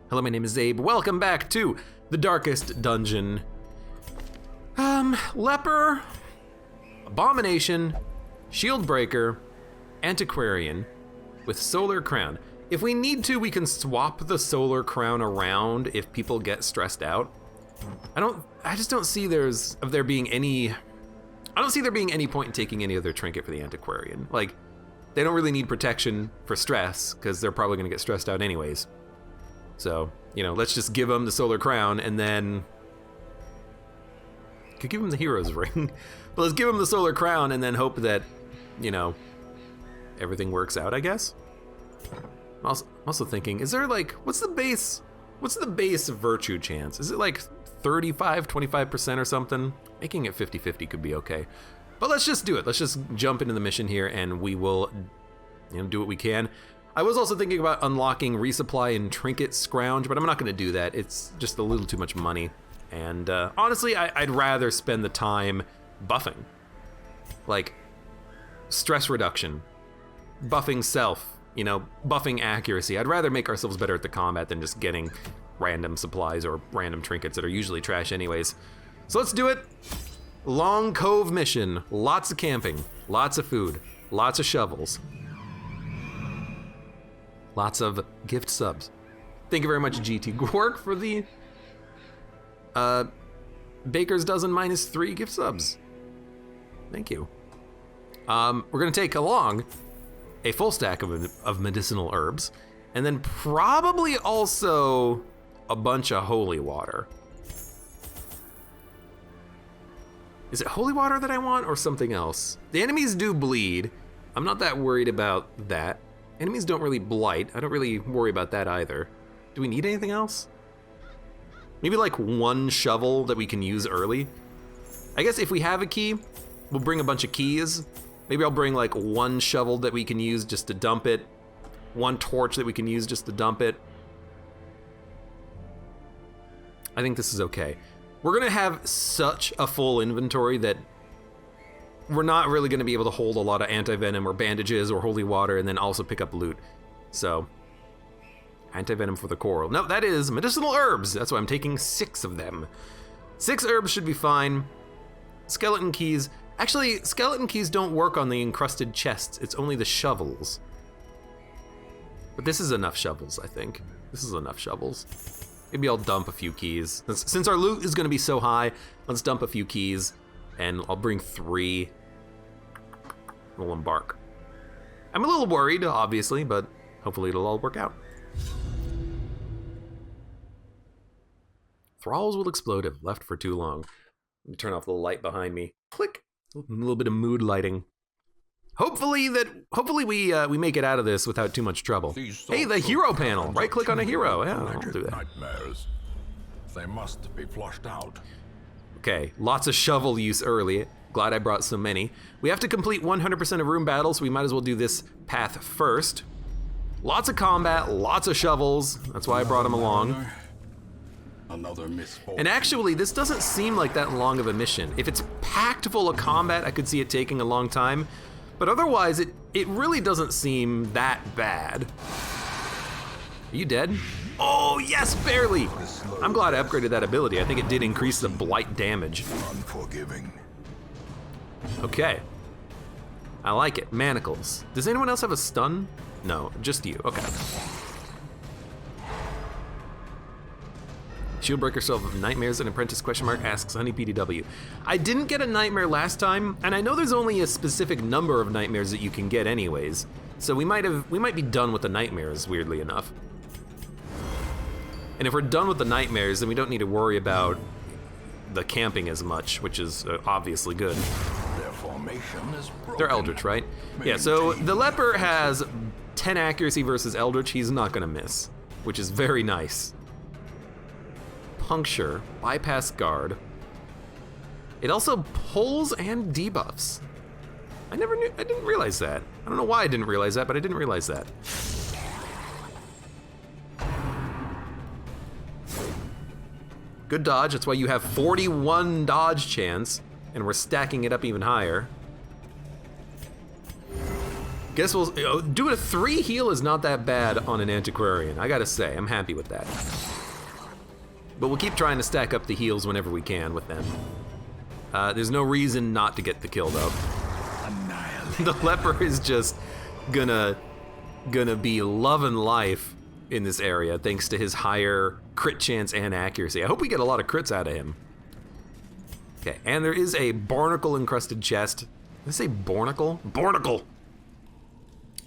Hello, my name is Abe. Welcome back to the darkest dungeon. Leper, Abomination, Shield Breaker, Antiquarian, with Solar Crown. If we need to, we can swap the Solar Crown around if people get stressed out. I just don't see there being any point in taking any other trinket for the Antiquarian. Like, they don't really need protection for stress, because they're probably gonna get stressed out anyways. So, you know, let's just give them the Solar Crown, and then... Could give them the Hero's Ring. But let's give them the Solar Crown, and then hope that, you know, everything works out, I guess? I'm also thinking, is there like, what's the base virtue chance? Is it like 35, 25% or something? Making it 50-50 could be okay. But let's just do it. Let's just jump into the mission here, and we will, you know, do what we can. I was also thinking about unlocking resupply and trinket scrounge, but I'm not gonna do that. It's just a little too much money. And honestly, I'd rather spend the time buffing. Like, stress reduction, buffing self, you know, buffing accuracy. I'd rather make ourselves better at the combat than just getting random supplies or random trinkets that are usually trash anyways. So let's do it. Long Cove mission, lots of camping, lots of food, lots of shovels. Lots of gift subs. Thank you very much, GT Gwork, for the Baker's Dozen -3 gift subs. Thank you. We're gonna take along a full stack of medicinal herbs, and then probably also a bunch of holy water. Is it holy water that I want or something else? The enemies do bleed. I'm not that worried about that. Enemies don't really blight. I don't really worry about that either. Do we need anything else? Maybe like one shovel that we can use early. I guess if we have a key, we'll bring a bunch of keys. Maybe I'll bring like one shovel that we can use just to dump it. One torch that we can use just to dump it. I think this is okay. We're gonna have such a full inventory that we're not really gonna be able to hold a lot of anti-venom or bandages or holy water and then also pick up loot. So, anti-venom for the coral. No, that is medicinal herbs. That's why I'm taking 6 of them. 6 herbs should be fine. Skeleton keys. Actually, skeleton keys don't work on the encrusted chests. It's only the shovels. But this is enough shovels, I think. This is enough shovels. Maybe I'll dump a few keys. Since our loot is gonna be so high, let's dump a few keys, and I'll bring 3. We'll embark. I'm a little worried, obviously, but hopefully it'll all work out. Thralls will explode if left for too long. Let me turn off the light behind me. Click. A little bit of mood lighting. Hopefully we make it out of this without too much trouble. Hey, the hero panel. Right click on a hero. Yeah, I'll do that. Nightmares. They must be flushed out. Okay, lots of shovel use early. Glad I brought so many. We have to complete 100% of room battles, so we might as well do this path first. Lots of combat, lots of shovels. That's why I brought them along. Another misfortune. And actually, this doesn't seem like that long of a mission. If it's packed full of combat, I could see it taking a long time. But otherwise, it really doesn't seem that bad. Are you dead? Oh, yes, barely. I'm glad I upgraded that ability. I think it did increase the blight damage. Unforgiving. Okay. I like it. Manacles. Does anyone else have a stun? No, just you. Okay. Shieldbreaker still have nightmares and apprentice ? Asks Honey PDW. I didn't get a nightmare last time, and I know there's only a specific number of nightmares that you can get anyways. So we might be done with the nightmares, weirdly enough. And if we're done with the nightmares, then we don't need to worry about the camping as much, which is obviously good. Their formation is broken. They're eldritch, right? Yeah, so the leper has 10 accuracy versus eldritch. He's not gonna miss, which is very nice. Puncture, bypass guard. It also pulls and debuffs. I didn't realize that. I don't know why I didn't realize that, but I didn't realize that. Good dodge, that's why you have 41 dodge chance, and we're stacking it up even higher. Guess we'll doing a 3 heal is not that bad on an Antiquarian. I gotta say, I'm happy with that. But we'll keep trying to stack up the heals whenever we can with them. There's no reason not to get the kill though. The leper is just gonna be loving life in this area thanks to his higher crit chance and accuracy. I hope we get a lot of crits out of him. Okay, and there is a barnacle encrusted chest. Did I say barnacle? Barnacle!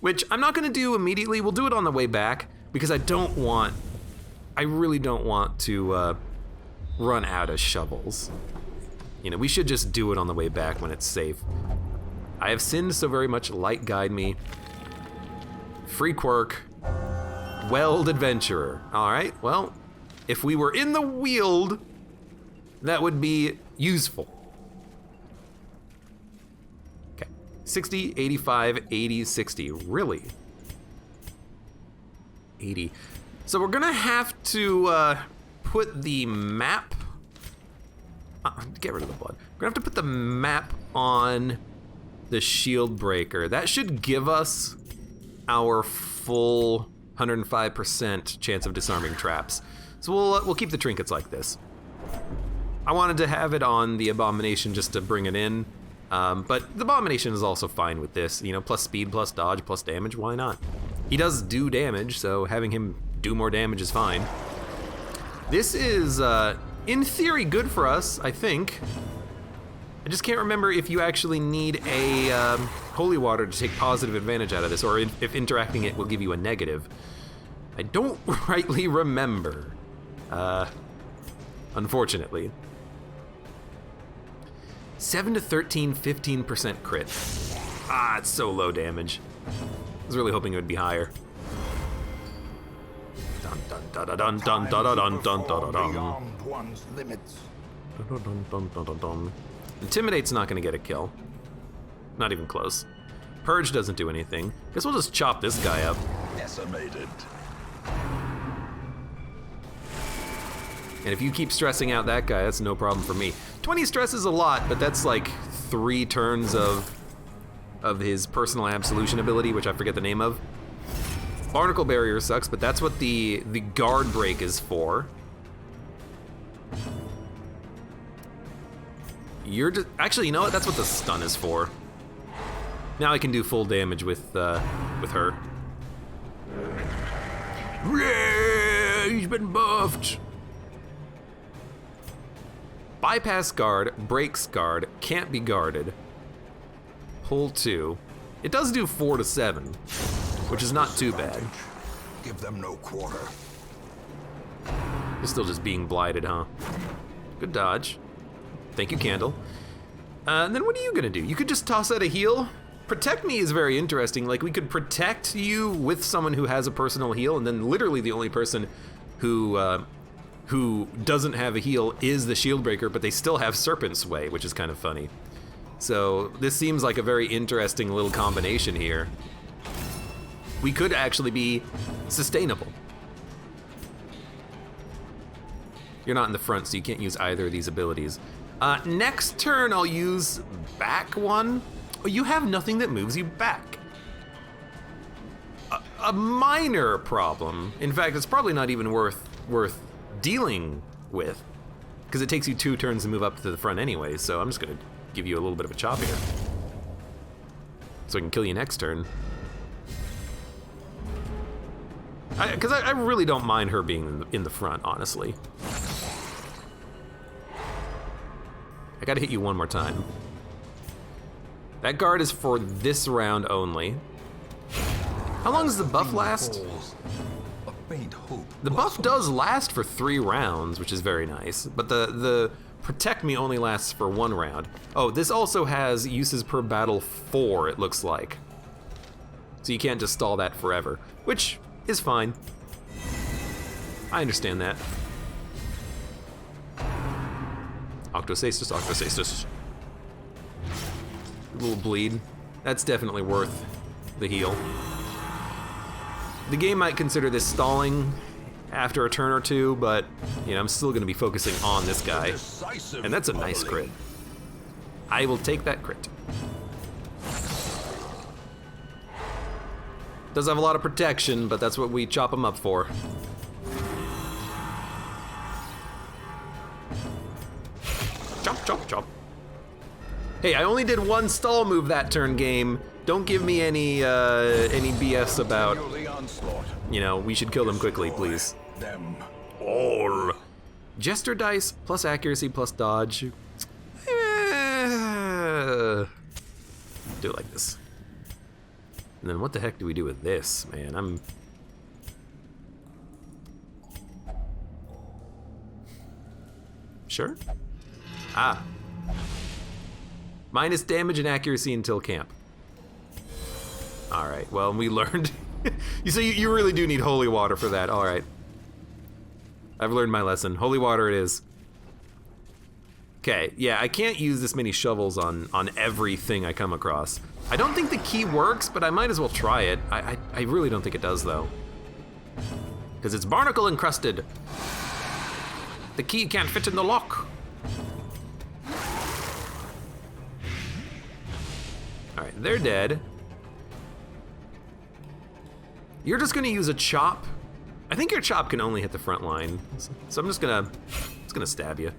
Which I'm not gonna do immediately. We'll do it on the way back because I really don't want to run out of shovels. You know, we should just do it on the way back when it's safe. I have sinned so very much, light guide me. Free quirk. Weld adventurer. Alright, well, if we were in the Weald, that would be useful. Okay, 60, 85, 80, 60, really? 80. So we're gonna have to put the map, get rid of the blood. We're gonna have to put the map on the shield breaker. That should give us our full 105% chance of disarming traps. So we'll keep the trinkets like this. I wanted to have it on the abomination just to bring it in, but the abomination is also fine with this. You know, plus speed, plus dodge, plus damage. Why not? He does do damage, so having him do more damage is fine. This is, in theory, good for us, I think. I just can't remember if you actually need a holy water to take positive advantage out of this, or if interacting it will give you a negative. I don't rightly remember, unfortunately. 7 to 13, 15% crit. Ah, it's so low damage. I was really hoping it would be higher. Dun dun dun dun dun dun dun dun dun dun. Beyond one's limits. Dun dun dun dun dun dun. Intimidate's not gonna get a kill. Not even close. Purge doesn't do anything. Guess we'll just chop this guy up. Decimated. And if you keep stressing out that guy, that's no problem for me. 20 stress is a lot, but that's like 3 turns of his personal absolution ability, which I forget the name of. Barnacle barrier sucks, but that's what the guard break is for. You're just, actually, you know what? That's what the stun is for. Now I can do full damage with her. Yeah, he's been buffed. Bypass guard, breaks guard, can't be guarded. Pull 2. It does do 4 to 7, which is not too bad. Give them no quarter. You're still just being blighted, huh? Good dodge. Thank you, Candle. And then what are you gonna do? You could just toss out a heal? Protect me is very interesting. Like, we could protect you with someone who has a personal heal, and then literally the only person who doesn't have a heal is the shield breaker, but they still have Serpent Sway, which is kind of funny. So this seems like a very interesting little combination here. We could actually be sustainable. You're not in the front, so you can't use either of these abilities. Next turn, I'll use back one. Oh, you have nothing that moves you back. A minor problem. In fact, it's probably not even worth dealing with, because it takes you 2 turns to move up to the front anyway, so I'm just gonna give you a little bit of a chop here. So I can kill you next turn. Because I really don't mind her being in the front, honestly. I gotta hit you one more time. That guard is for this round only. How long does the buff last? The buff does last for 3 rounds, which is very nice, but the protect me only lasts for 1 round. Oh, this also has uses per battle 4, it looks like. So you can't just stall that forever, which is fine. I understand that. Octosastus, Octosastus. A little bleed. That's definitely worth the heal. The game might consider this stalling after a turn or 2, but you know, I'm still gonna be focusing on this guy. And that's a nice crit. I will take that crit. Does have a lot of protection, but that's what we chop him up for. Chop, chop, chop. Hey, I only did one stall move that turn, game. Don't give me any BS about, you know, we should kill them quickly, please. Them. All. Jester dice plus accuracy plus dodge. Do it like this. And then what the heck do we do with this, man? Sure? Ah. Minus damage and accuracy until camp. All right, well, we learned. You really do need holy water for that, all right. I've learned my lesson. Holy water it is. Okay, yeah, I can't use this many shovels on everything I come across. I don't think the key works, but I might as well try it. I really don't think it does, though. Because it's barnacle encrusted. The key can't fit in the lock. All right, they're dead. You're just gonna use a chop. I think your chop can only hit the front line. So I'm just gonna stab you.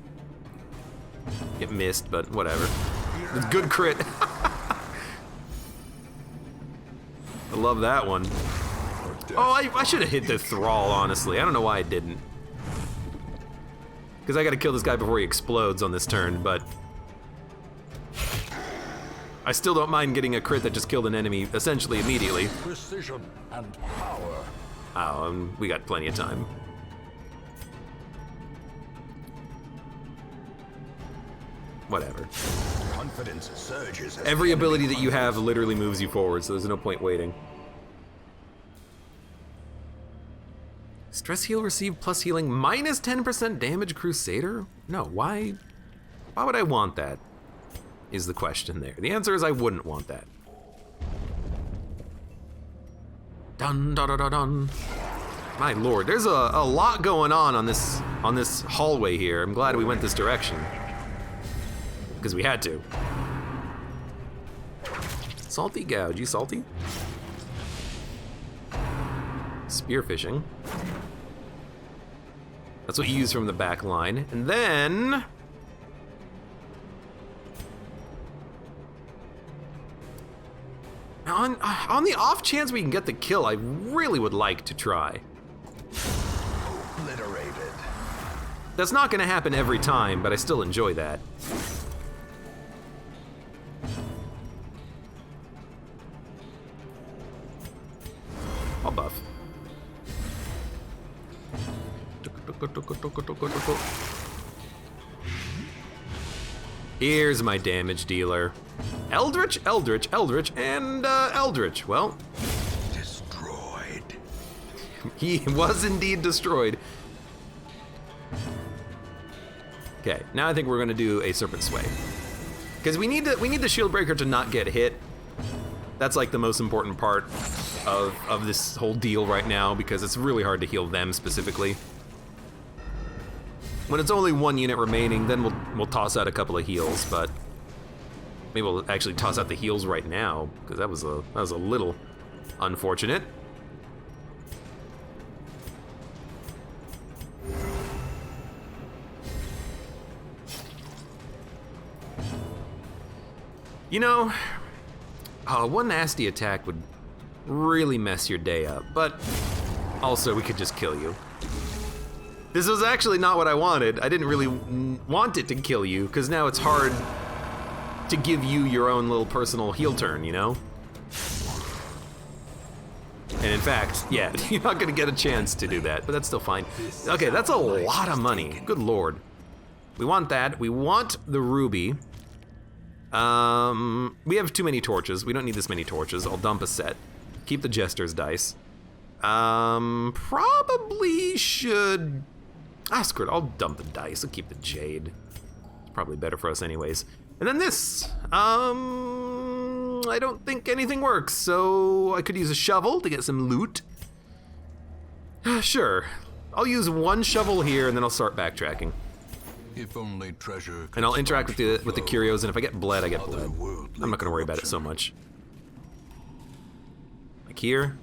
It missed, but whatever. It's good crit. I love that one. Oh, I should have hit the thrall, honestly. I don't know why I didn't. Because I gotta kill this guy before he explodes on this turn, but I still don't mind getting a crit that just killed an enemy essentially immediately. Precision and power. Oh, we got plenty of time. Whatever. Confidence surges. Every ability that you have literally moves you forward, so there's no point waiting. Stress heal received plus healing minus 10% damage Crusader? No, why would I want that? Is the question there. The answer is I wouldn't want that. Dun dun dun dun dun. My lord, there's a lot going on this hallway here. I'm glad we went this direction. Because we had to. Salty gouge, you salty? Spearfishing. That's what you use from the back line. And then on the off chance we can get the kill, I really would like to try. Obliterated. That's not gonna happen every time, but I still enjoy that. I'll buff. Here's my damage dealer. Eldritch, Eldritch, Eldritch, and Eldritch. Well, Destroyed. he was indeed destroyed. Okay, now I think we're gonna do a Serpent Sway. Because we need the Shield Breaker to not get hit. That's like the most important part of this whole deal right now, because it's really hard to heal them specifically. When it's only one unit remaining, then we'll toss out a couple of heals, but maybe we'll actually toss out the heals right now, because that was a little unfortunate. You know, one nasty attack would really mess your day up, but also we could just kill you. This was actually not what I wanted. I didn't really want it to kill you, because now it's hard to give you your own little personal heal turn, you know? And in fact, yeah, you're not gonna get a chance to do that, but that's still fine. Okay, that's a lot of money, good lord. We want that, we want the ruby. We have too many torches, we don't need this many torches. I'll dump a set, keep the Jester's dice. Probably should, screw it, I'll dump the dice, I'll keep the jade. It's probably better for us anyways. And then this, I don't think anything works, so I could use a shovel to get some loot. Sure, I'll use one shovel here and then I'll start backtracking. If only treasure. And I'll interact with the curios, and if I get bled, I get bled. I'm not gonna worry about it so much. Like here,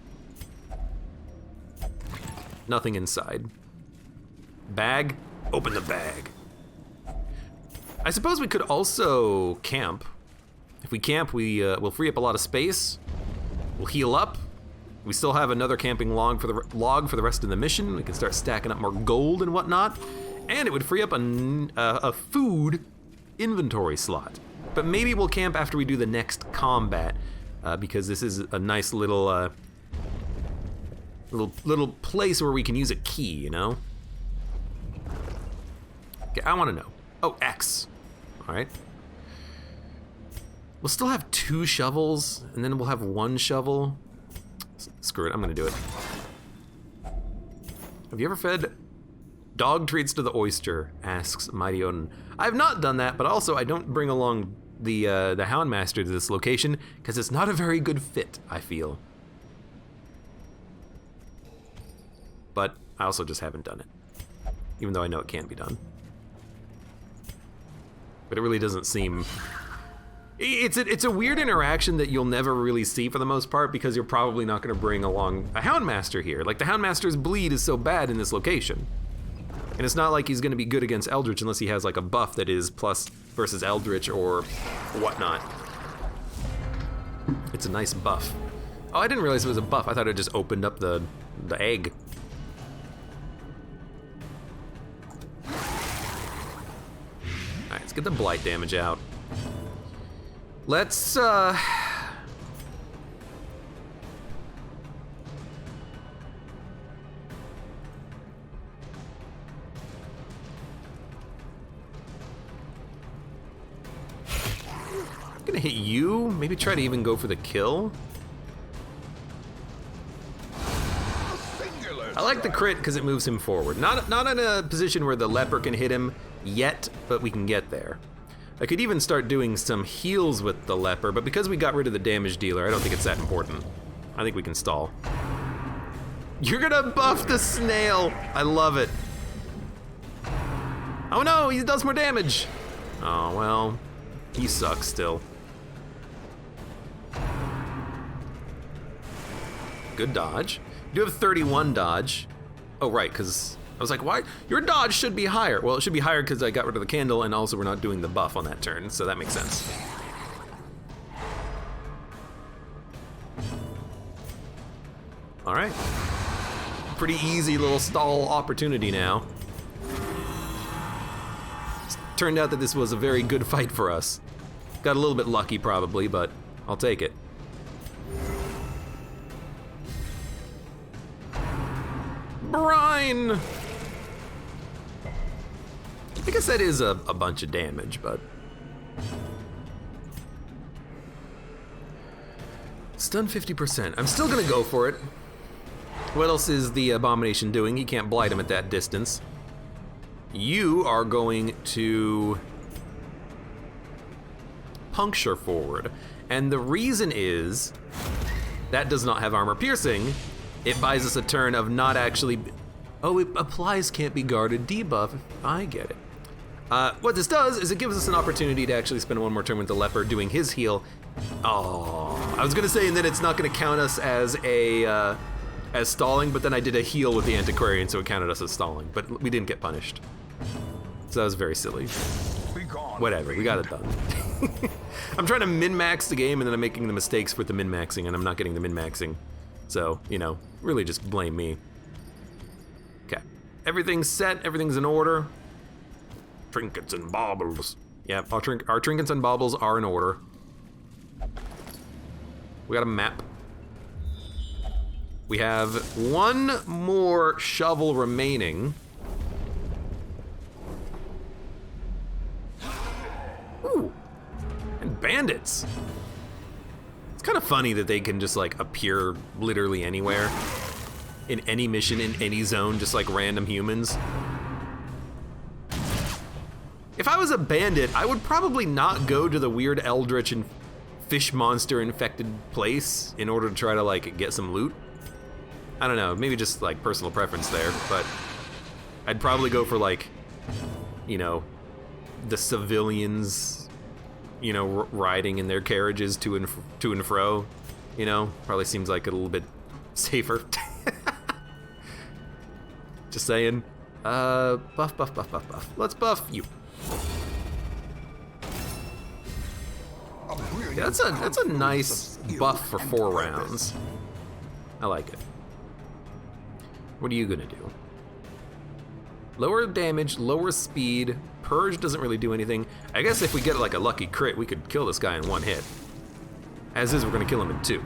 Nothing inside. Bag? Open the bag. I suppose we could also camp. If we camp, we'll free up a lot of space. We'll heal up. We still have another camping log for the rest of the mission. We can start stacking up more gold and whatnot. And it would free up a food inventory slot. But maybe we'll camp after we do the next combat, because this is a nice little place where we can use a key, you know? Okay, I want to know. Oh, X. All right. We'll still have 2 shovels, and then we'll have 1 shovel. Screw it, I'm gonna do it. Have you ever fed dog treats to the oyster? Asks Mighty Odin. I have not done that, but also I don't bring along the Houndmaster to this location because it's not a very good fit, I feel. But I also just haven't done it, even though I know it can be done. But it really doesn't seem... It's a weird interaction that you'll never really see for the most part because you're probably not going to bring along a Houndmaster here. Like, the Houndmaster's bleed is so bad in this location. And it's not like he's going to be good against eldritch unless he has like a buff that is plus versus eldritch or whatnot. It's a nice buff. Oh, I didn't realize it was a buff. I thought it just opened up the egg. Alright, let's get the blight damage out. Let's, I'm gonna hit you, maybe try to even go for the kill. I like the crit because it moves him forward. Not in a position where the leper can hit him yet, but we can get there. I could even start doing some heals with the leper, but because we got rid of the damage dealer, I don't think it's that important. I think we can stall. You're gonna buff the snail! I love it. Oh no, he does more damage! Oh, well, he sucks still. Good dodge. You do have 31 dodge. Oh, right, because I was like, why? Your dodge should be higher. Well, it should be higher because I got rid of the candle, and also we're not doing the buff on that turn, so that makes sense. All right. Pretty easy little stall opportunity now. Turned out that this was a very good fight for us. Got a little bit lucky probably, but I'll take it. Brine! I guess that is a bunch of damage, but... Stun 50%. I'm still gonna go for it. What else is the Abomination doing? He can't blight him at that distance. You are going to puncture forward. And the reason is that does not have armor piercing. It buys us a turn of not actually... Oh, it applies can't be guarded debuff. I get it. What this does is it gives us an opportunity to actually spend 1 more turn with the leper doing his heal. Oh, I was gonna say, and then it's not gonna count us as as stalling, but then I did a heal with the Antiquarian, so it counted us as stalling, but we didn't get punished. So that was very silly. Whatever, we got it done. I'm trying to min-max the game, and then I'm making the mistakes with the min-maxing, and I'm not getting the min-maxing. So, you know, really just blame me. Okay, everything's set, everything's in order. Trinkets and baubles. Yeah, our trinkets and baubles are in order. We got a map. We have 1 more shovel remaining. Ooh, and bandits. It's kind of funny that they can just like appear literally anywhere. In any mission, in any zone, just like random humans. If I was a bandit, I would probably not go to the weird eldritch and fish monster infected place in order to try to like get some loot. I don't know, maybe just like personal preference there, but I'd probably go for like, you know, the civilians, you know, riding in their carriages to and fro, you know, probably seems like a little bit safer. Just saying. Buff, buff, buff, buff, buff. Let's buff you. Yeah, that's a nice buff for 4 rounds. I like it. What are you gonna do? Lower damage, lower speed. Purge doesn't really do anything. I guess if we get like a lucky crit, we could kill this guy in 1 hit. As is, we're gonna kill him in 2.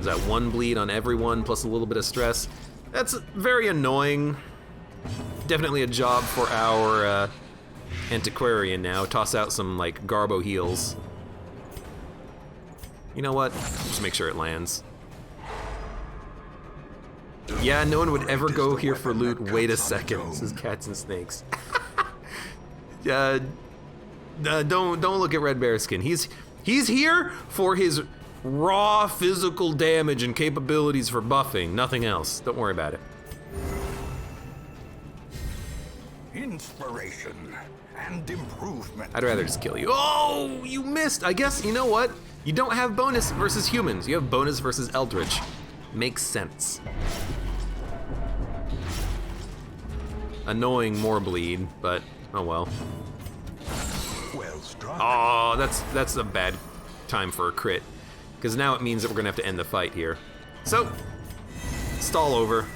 Is that 1 bleed on everyone plus a little bit of stress? That's very annoying. Definitely a job for our Antiquarian now. Toss out some like Garbo heals. You know what? Just make sure it lands. Yeah, no one would ever go here for loot. Wait a second. This is cats and snakes. Don't look at Red Bearskin. He's here for his raw physical damage and capabilities for buffing. Nothing else. Don't worry about it. Inspiration and improvement. I'd rather just kill you. Oh, you missed. I guess, you know what? You don't have bonus versus humans. You have bonus versus eldritch. Makes sense. Annoying more bleed, but oh well. Well struck. Oh, that's a bad time for a crit. Because now it means that we're gonna have to end the fight here. So, stall over.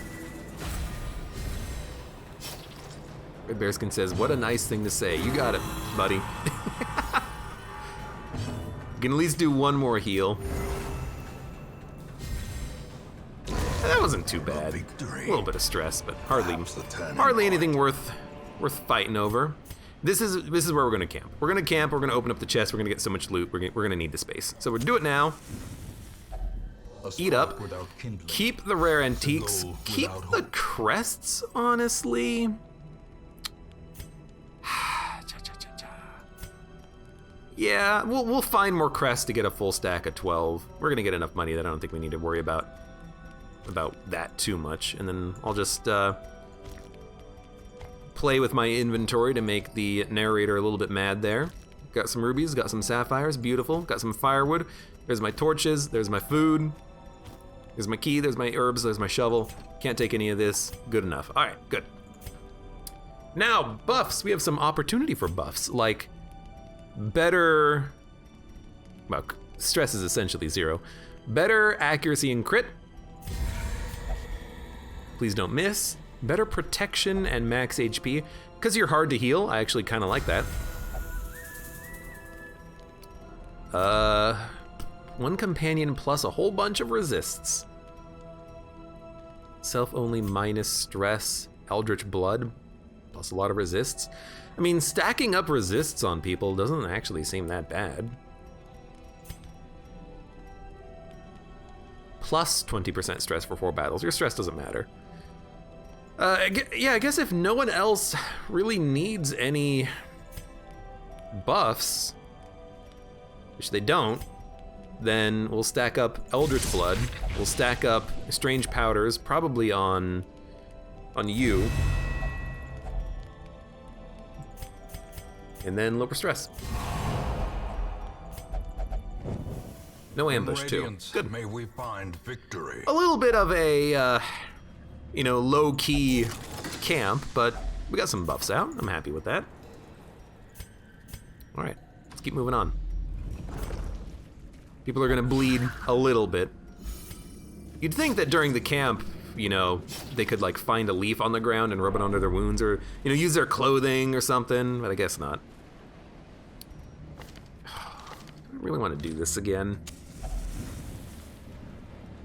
Red Bearskin says, what a nice thing to say. You got it, buddy. You can at least do 1 more heal. That wasn't too bad. A little bit of stress, but hardly anything worth fighting over. This is where we're gonna camp. We're gonna open up the chest, we're gonna get so much loot, we're gonna need the space. So we'll do it now. Eat up. Keep the rare antiques. Keep the crests, honestly. Yeah, we'll find more crests to get a full stack of 12. We're gonna get enough money that I don't think we need to worry about that too much. And then I'll just play with my inventory to make the narrator a little bit mad there. Got some rubies, got some sapphires, beautiful. Got some firewood. There's my torches, there's my food. There's my key, there's my herbs, there's my shovel. Can't take any of this, good enough. All right, good. Now, buffs, we have some opportunity for buffs, like better, well, stress is essentially 0. Better accuracy and crit. Please don't miss. Better protection and max HP. Because you're hard to heal, I actually kind of like that. 1 companion plus a whole bunch of resists. Self-only minus stress, eldritch blood, plus a lot of resists. I mean, stacking up resists on people doesn't actually seem that bad. Plus 20% stress for 4 battles. Your stress doesn't matter. Yeah, I guess if no one else really needs any buffs, which they don't, then we'll stack up Eldritch Blood. We'll stack up Strange Powders, probably on you. And then lower stress. No ambush too. Good. May we find victory. A little bit of a, low-key camp, but we got some buffs out. I'm happy with that. All right, let's keep moving on. People are gonna bleed a little bit. You'd think that during the camp, they could like find a leaf on the ground and rub it under their wounds, or use their clothing or something, but I guess not. I really want to do this again.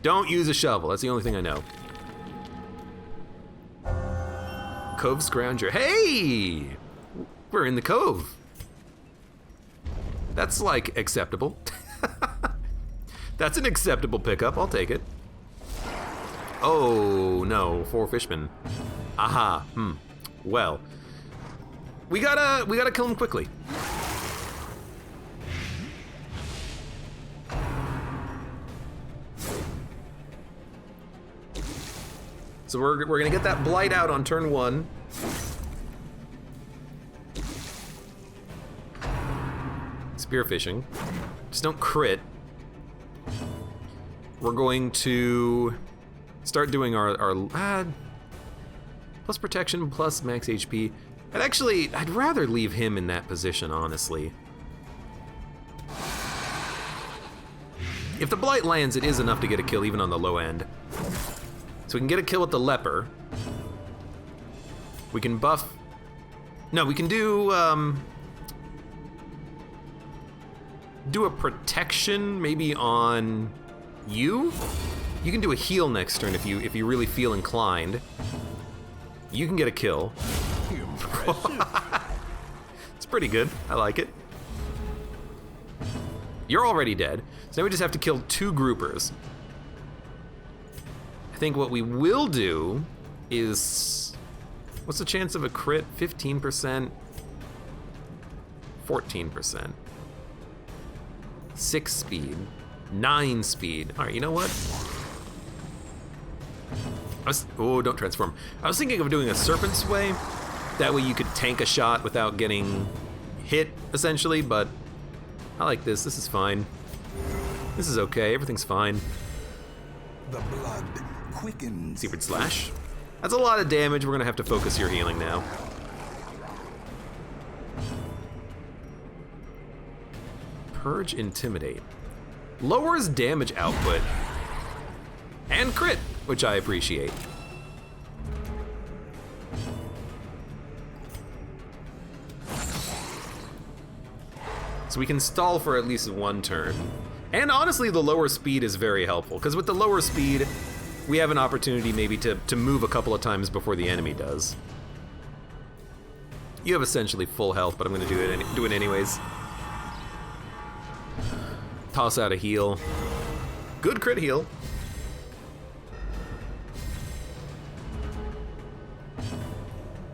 Don't use a shovel, that's the only thing I know. Cove Scrounger, hey! We're in the cove. That's like acceptable. That's an acceptable pickup, I'll take it. Oh no, 4 fishmen. Aha, well. We gotta kill him quickly. So we're gonna get that blight out on turn 1. Spearfishing. Just don't crit. we're going to start doing our plus protection, plus max HP. I'd rather leave him in that position, honestly. If the Blight lands, it is enough to get a kill even on the low end. So we can get a kill with the Leper. We can buff... No, we can do a protection maybe on you. You can do a heal next turn if you really feel inclined. You can get a kill. It's pretty good. I like it. You're already dead. So now we just have to kill 2 groupers. I think what we will do is... What's the chance of a crit? 15%? 14%. 6 speed. 9 speed. Alright, you know what? Oh, don't transform. I was thinking of doing a Serpent Sway. That way you could tank a shot without getting hit, essentially, but I like this. This is fine. This is okay. Everything's fine. The blood quickens. Seaward Slash. That's a lot of damage. We're gonna have to focus your healing now. Purge Intimidate. Lowers damage output. And crit, which I appreciate. So we can stall for at least 1 turn. And honestly, the lower speed is very helpful, because with the lower speed, we have an opportunity maybe to move a couple of times before the enemy does. You have essentially full health, but I'm going to do it anyways. Toss out a heal. Good crit heal.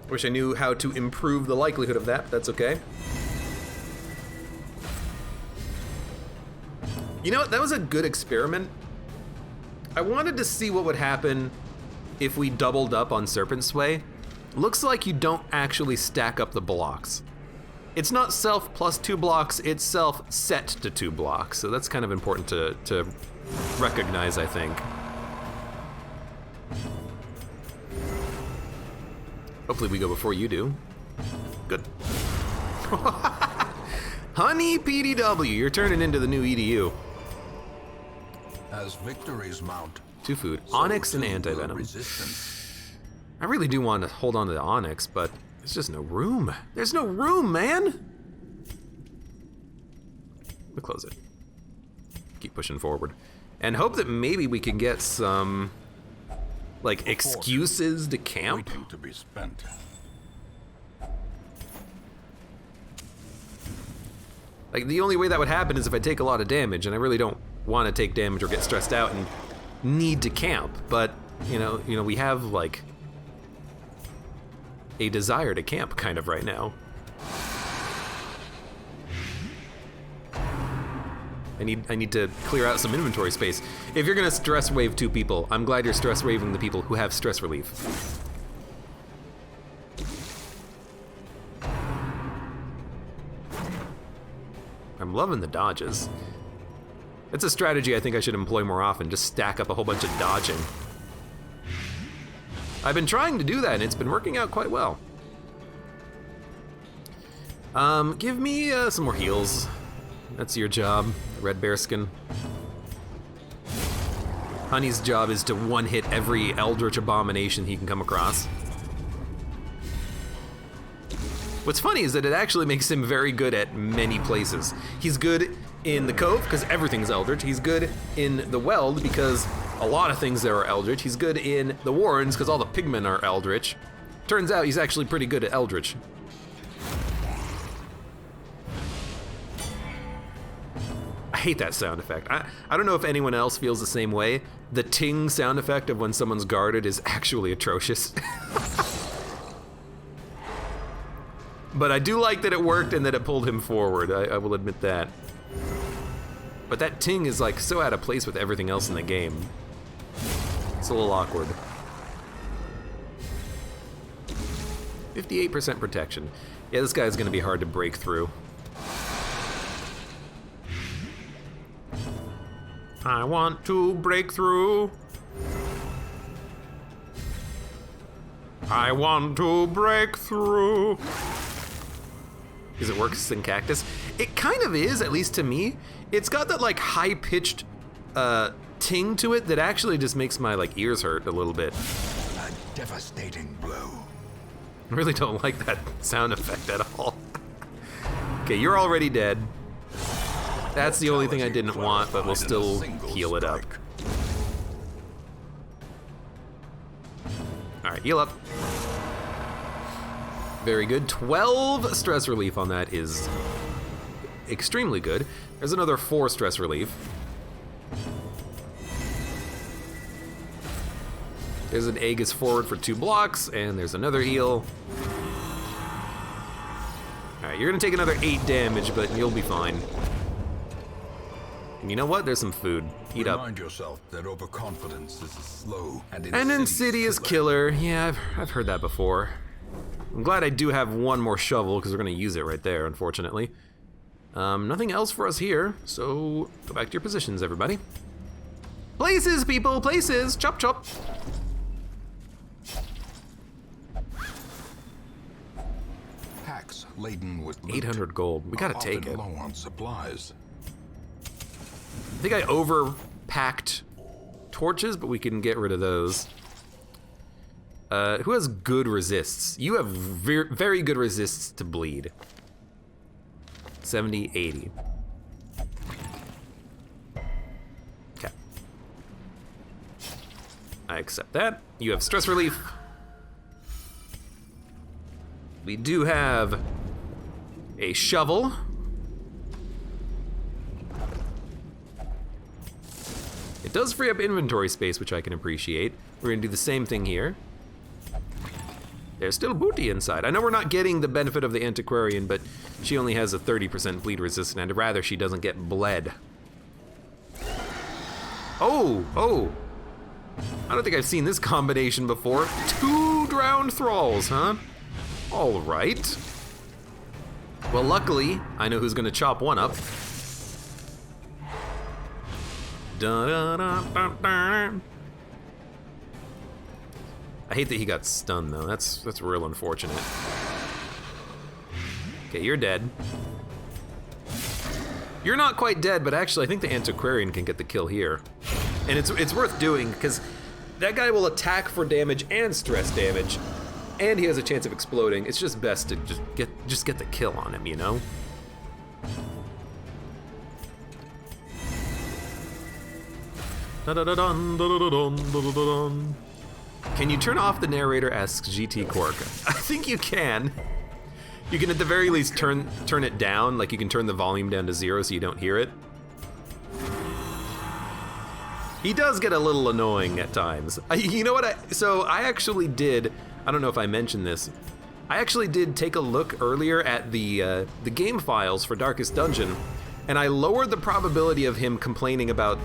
Wish I knew how to improve the likelihood of that, but that's okay. You know what? That was a good experiment. I wanted to see what would happen if we doubled up on Serpent Sway. Looks like you don't actually stack up the blocks. It's not self plus 2 blocks, it's self set to 2 blocks. So that's kind of important to recognize, I think. Hopefully we go before you do. Good. Honey PDW, you're turning into the new EDU. As victories mount, 2 food, Onyx and Anti-Venom. I really do want to hold on to the Onyx, but there's just no room. There's no room, man! We'll close it. Keep pushing forward. And hope that maybe we can get some, like, excuses to camp. waiting to be spent. Like, the only way that would happen is if I take a lot of damage, and I really don't want to take damage or get stressed out and need to camp. But, you know, we have, like, a desire to camp kind of right now. I need to clear out some inventory space. If you're gonna stress wave 2 people, I'm glad you're stress waving the people who have stress relief. I'm loving the dodges. It's a strategy I think I should employ more often, just stack up a whole bunch of dodging. I've been trying to do that and it's been working out quite well. Give me some more heals. That's your job, Red Bearskin. Honey's job is to one-hit every eldritch abomination he can come across. What's funny is that it actually makes him very good at many places. He's good in the Cove, because everything's eldritch. He's good in the Weld, because a lot of things there are eldritch. He's good in the Warrens, because all the pigmen are eldritch. Turns out he's actually pretty good at eldritch. I hate that sound effect. I don't know if anyone else feels the same way. The ting sound effect of when someone's guarded is actually atrocious. But I do like that it worked and that it pulled him forward. I will admit that. But that ting is like so out of place with everything else in the game. It's a little awkward. 58% protection. Yeah, this guy's gonna be hard to break through. I want to break through. I want to break through. Is it worse than Cactus? It kind of is, at least to me. It's got that like high-pitched ting to it that actually just makes my like ears hurt a little bit. A devastating blow. I really don't like that sound effect at all. Okay, you're already dead. That's the only thing I didn't want, but we'll still heal it up. Alright, heal up. Very good. 12 stress relief on that is extremely good. There's another 4 stress relief. There's an Aegis forward for 2 blocks, and there's another heal. Alright, you're gonna take another 8 damage, but you'll be fine. And you know what? There's some food. Eat up. Remind yourself that overconfidence is a slow and insidious killer. Yeah, I've heard that before. I'm glad I do have one more shovel, because we're gonna use it right there, unfortunately. Nothing else for us here, so go back to your positions, everybody. Places, people, places! Chop, chop! Packs laden with loot 800 gold. We gotta are take often it. low on supplies. I think I overpacked torches, but we can get rid of those. Who has good resists? You have very good resists to bleed. 70, 80. Okay. I accept that. You have stress relief. We do have a shovel. It does free up inventory space, which I can appreciate. We're gonna do the same thing here. There's still booty inside. I know we're not getting the benefit of the Antiquarian, but she only has a 30% bleed resistance, and I'd rather she doesn't get bled. Oh! I don't think I've seen this combination before. 2 drowned thralls, huh? All right. Well, luckily, I know who's gonna chop one up. Dun-dun-dun-dun-dun. I hate that he got stunned, though. That's real unfortunate. Okay, you're dead. You're not quite dead, but actually, I think the Antiquarian can get the kill here. And it's worth doing, because that guy will attack for damage and stress damage, and he has a chance of exploding. It's just best to just get the kill on him, you know? Da-da-da-dun, da-da-da-dun, da-da-da-dun. Can you turn off the narrator? Asks GT Quark. I think you can. You can at the very least turn it down, like you can turn the volume down to 0 so you don't hear it. He does get a little annoying at times. You know what, I actually did, I don't know if I mentioned this, I actually did take a look earlier at the game files for Darkest Dungeon, and I lowered the probability of him complaining about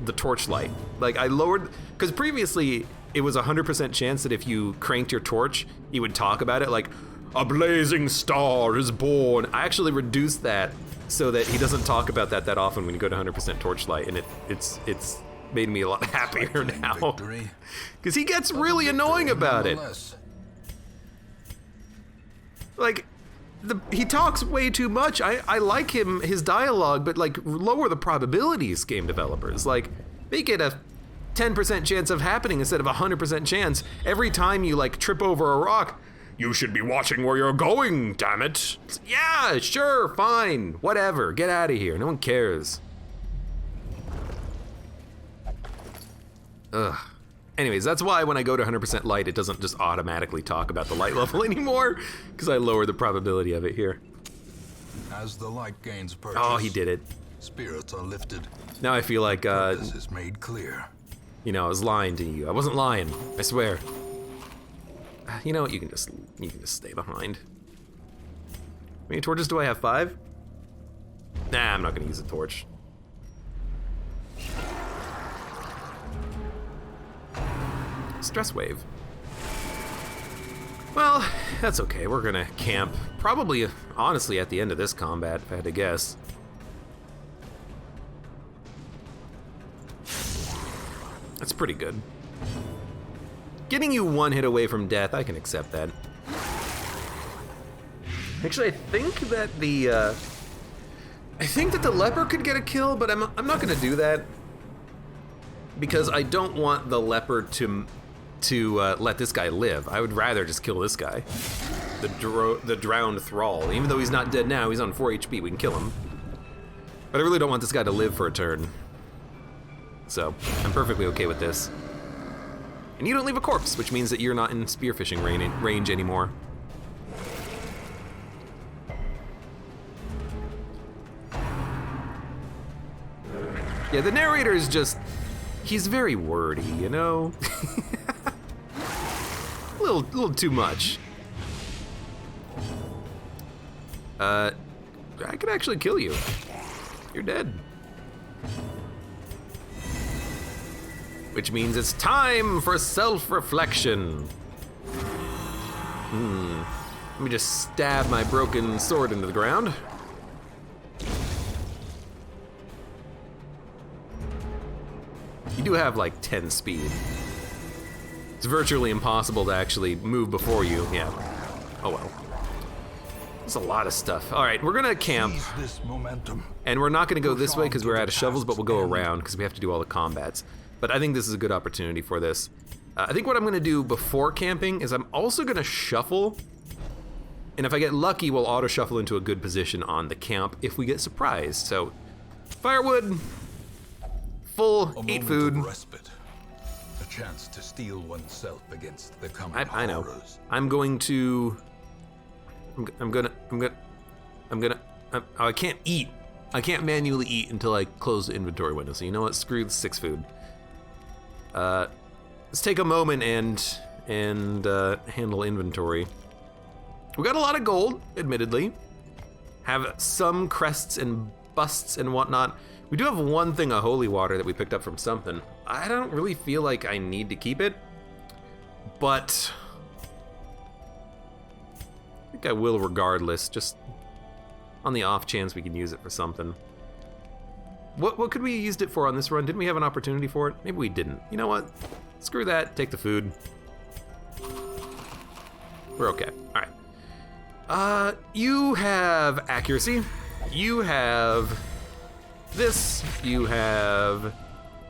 the torchlight. Like, I lowered, because previously it was a 100% chance that if you cranked your torch, he would talk about it, like, a blazing star is born. I actually reduced that so that he doesn't talk about that often when you go to 100% torchlight, and it's made me a lot happier now. Because he gets really annoying about it. Like, he talks way too much. I like his dialogue, but like, lower the probabilities, game developers. Like, make it a 10% chance of happening instead of a 100% chance. Every time you like trip over a rock, you should be watching where you're going, damn it. Yeah, sure, fine, whatever, get out of here, no one cares. Ugh. Anyways, that's why when I go to 100% light, it doesn't just automatically talk about the light level anymore, because I lower the probability of it here. As the light gains purchase, Oh, he did it. spirits are lifted. Now I feel like, This is made clear. you know, I was lying to you. I wasn't lying, I swear. You know what, you can just stay behind. How many torches do I have? 5? Nah, I'm not gonna use a torch. Stress wave. Well, that's okay. We're gonna camp. Probably, honestly, at the end of this combat, if I had to guess. That's pretty good. Getting you one hit away from death, I can accept that. Actually, I think that the leper could get a kill, but I'm not gonna do that because I don't want the leper to let this guy live. I would rather just kill this guy, the drowned thrall. Even though he's not dead now, he's on 4 HP. We can kill him, but I really don't want this guy to live for a turn. So I'm perfectly okay with this. And you don't leave a corpse, which means that you're not in spearfishing range anymore. Yeah, the narrator is just, he's very wordy, you know? a little too much. I could actually kill you. You're dead. Which means it's time for self-reflection. Let me just stab my broken sword into the ground. You do have like 10 speed. It's virtually impossible to actually move before you. Yeah. Oh well. There's a lot of stuff. All right, we're gonna camp. Seize this momentum. And we're not gonna go this way because we're out of shovels, but we'll go around because we have to do all the combats. But I think this is a good opportunity for this. I think what I'm gonna do before camping is I'm also gonna shuffle. And if I get lucky, we'll auto shuffle into a good position on the camp if we get surprised. So, firewood, full, A eat moment food. of respite. A chance to steel oneself against the coming I know. horrors. I'm going to. Oh, I can't eat. I can't manually eat until I close the inventory window. So you know what? Screw the 6 food. Let's take a moment and handle inventory. We got a lot of gold, admittedly. Have some crests and busts and whatnot. We do have one thing of holy water that we picked up from something. I don't really feel like I need to keep it, but I think I will regardless, just on the off chance we can use it for something. What could we have used it for on this run? Didn't we have an opportunity for it? Maybe we didn't. You know what? Screw that, take the food. We're okay, all right. You have accuracy, you have this, you have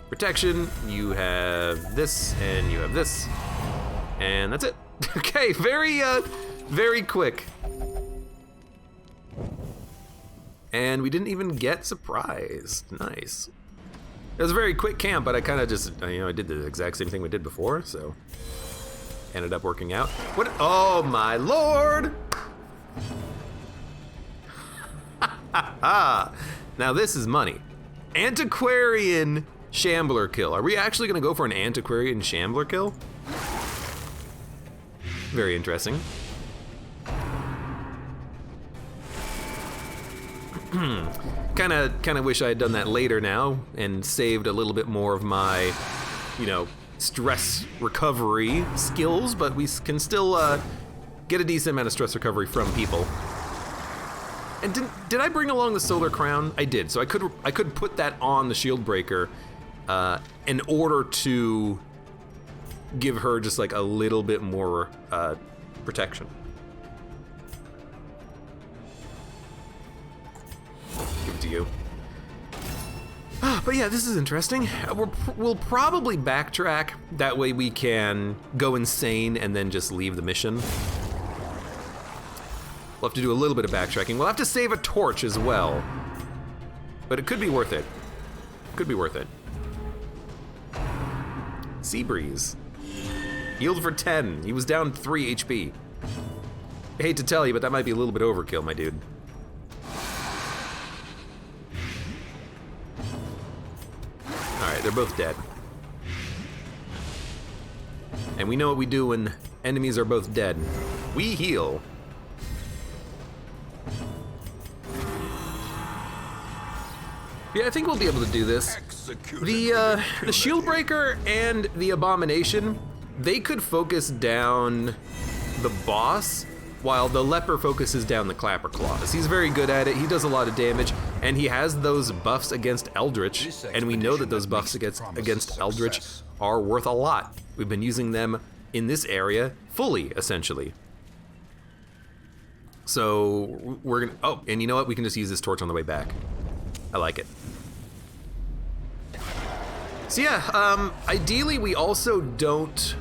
protection, you have this, and you have this. And that's it. Okay, very quick. And we didn't even get surprised. Nice. It was a very quick camp, but I kind of just, I did the exact same thing we did before, so ended up working out. What? Oh my lord! Now this is money. Antiquarian Shambler kill. Are we actually gonna go for an Antiquarian Shambler kill? Very interesting. Kinda wish I had done that later now and saved a little bit more of my, stress recovery skills, but we can still get a decent amount of stress recovery from people. And did I bring along the solar crown? I did, so I could put that on the shield breaker in order to give her just like a little bit more protection. Give it to you. But yeah, this is interesting. We'll probably backtrack. That way we can go insane and then just leave the mission. We'll have to do a little bit of backtracking. We'll have to save a torch as well. But it could be worth it. Could be worth it. Sea Breeze. Healed for 10. He was down 3 HP. I hate to tell you, but that might be a little bit overkill, my dude. Alright, they're both dead. And we know what we do when enemies are both dead. We heal. Yeah, I think we'll be able to do this. The shield breaker and the abomination, they could focus down the boss, while the leper focuses down the clapper claws. He's very good at it, he does a lot of damage, and he has those buffs against eldritch, and we know that those buffs against eldritch are worth a lot. We've been using them in this area fully, essentially. So we're gonna, oh, and you know what? We can just use this torch on the way back. I like it. So yeah, ideally we also don't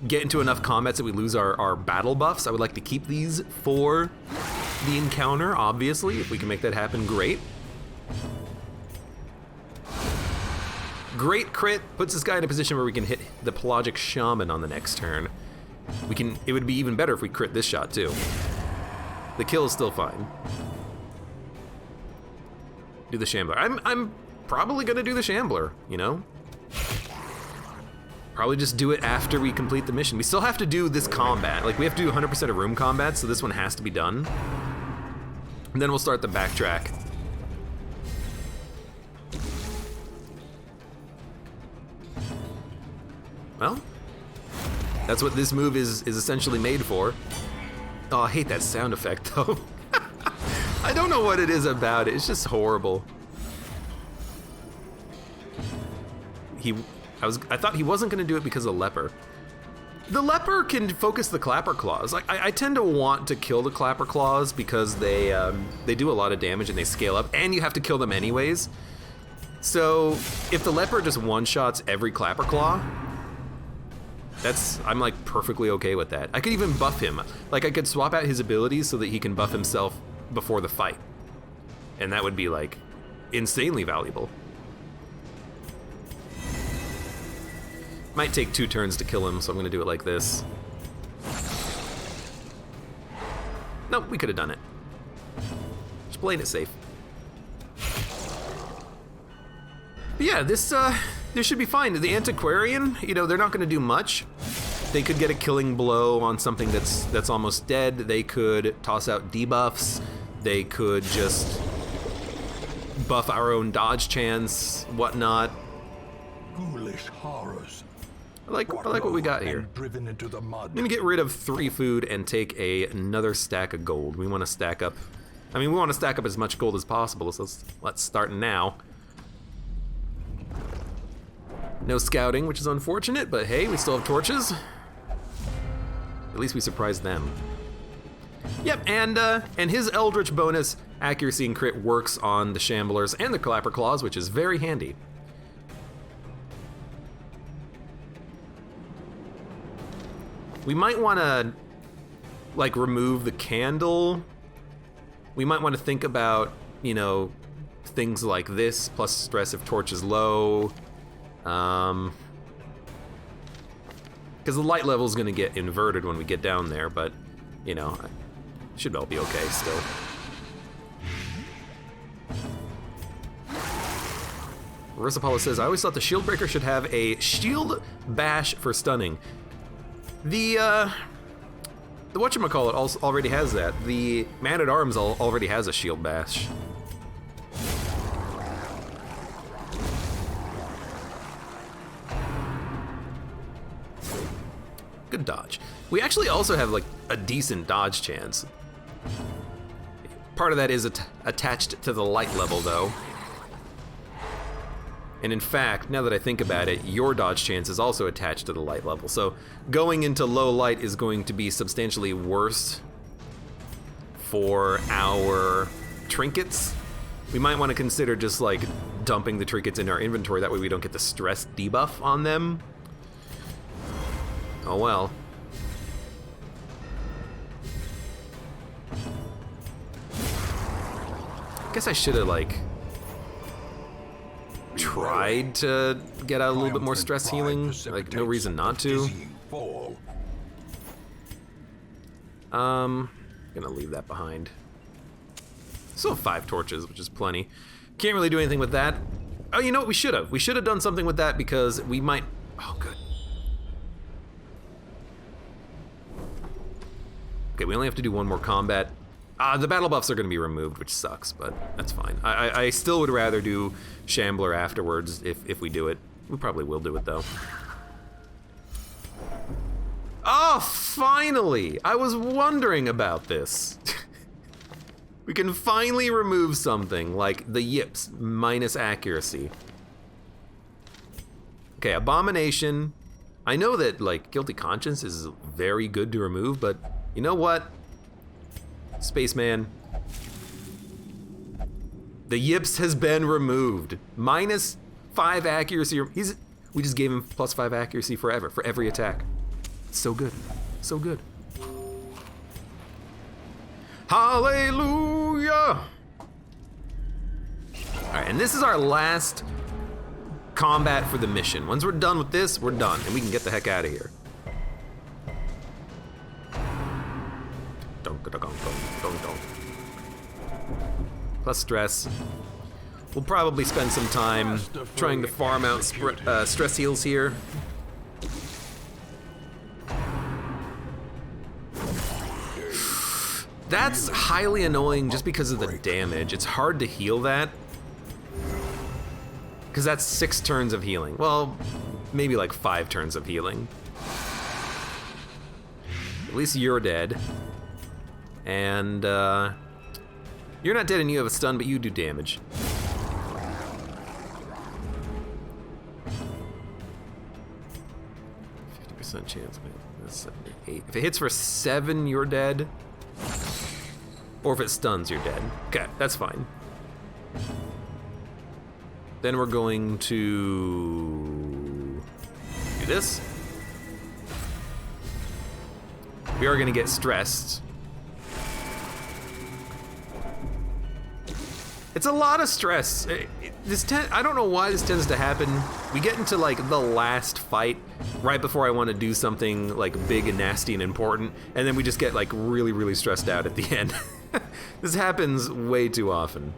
get into enough combats that we lose our battle buffs. I would like to keep these for the encounter, obviously. If we can make that happen, great. Great crit, puts this guy in a position where we can hit the Pelagic Shaman on the next turn. It would be even better if we crit this shot too. The kill is still fine. Do the Shambler. I'm probably gonna do the Shambler, you know? Probably just do it after we complete the mission. We still have to do this combat. Like, we have to do 100% of room combat, so this one has to be done. And then we'll start the backtrack. Well, that's what this move is essentially made for. Oh, I hate that sound effect, though. I don't know what it is about it. It's just horrible. I thought he wasn't going to do it because of leper. The leper can focus the clapper claws. Like, I tend to want to kill the clapper claws because they do a lot of damage and they scale up, and you have to kill them anyways. So if the leper just one-shots every clapper claw, I'm like perfectly okay with that. I could even buff him. Like, I could swap out his abilities so that he can buff himself before the fight. And that would be like insanely valuable. Might take 2 turns to kill him, so I'm gonna do it like this. Nope, we could have done it. Just playing it safe. But yeah, this should be fine. The Antiquarian, you know, they're not gonna do much. They could get a killing blow on something that's almost dead. They could toss out debuffs. They could just buff our own dodge chance, whatnot. Ghoulish horrors. I like what we got here. Driven into the mud. I'm gonna get rid of 3 food and take another stack of gold. We want to stack up. I mean, we want to stack up as much gold as possible. So let's start now. No scouting, which is unfortunate, but hey, we still have torches. At least we surprised them. Yep, and his eldritch bonus accuracy and crit works on the Shamblers and the Clapper Claws, which is very handy. We might want to, like, remove the candle. We might want to think about, you know, things like this, plus stress if torch is low. Because the light level is going to get inverted when we get down there, but, you know, should all be okay still. Reverse Apollo says, I always thought the shield breaker should have a shield bash for stunning. The whatchamacallit already has that. The Man-at-Arms already has a shield bash. Good dodge. We actually also have like a decent dodge chance. Part of that is attached to the light level though. And in fact, now that I think about it, your dodge chance is also attached to the light level. So going into low light is going to be substantially worse for our trinkets. We might want to consider just like dumping the trinkets in our inventory. That way we don't get the stress debuff on them. Oh well. I guess I should have like tried to get out a little bit more stress healing. Like, no reason not to. Gonna leave that behind. Still have 5 torches, which is plenty. Can't really do anything with that. Oh, you know what? We should have. We should have done something with that because we might. Oh, good. Okay, we only have to do 1 more combat. The battle buffs are going to be removed, which sucks, but that's fine. I still would rather do Shambler afterwards if we do it. We probably will do it, though. Oh! Oh, finally! I was wondering about this. We can finally remove something like the yips minus accuracy. Okay, abomination. I know that like guilty conscience is very good to remove, but you know what? Spaceman. The yips has been removed. Minus 5 accuracy. We just gave him plus 5 accuracy forever, for every attack. So good, so good. Hallelujah! All right, and this is our last combat for the mission. Once we're done with this, we're done, and we can get the heck out of here. Plus stress. We'll probably spend some time trying to farm out stress heals here. That's highly annoying just because of the damage. It's hard to heal that. Because that's 6 turns of healing. Well, maybe like 5 turns of healing. At least you're dead. And you're not dead and you have a stun, but you do damage. Chance, that's 7, 8. If it hits for 7, you're dead. Or if it stuns, you're dead. Okay, that's fine. Then we're going to do this. We are gonna get stressed. It's a lot of stress. I don't know why this tends to happen. We get into like the last fight right before I want to do something like big and nasty and important, and then we just get like really, really stressed out at the end. This happens way too often.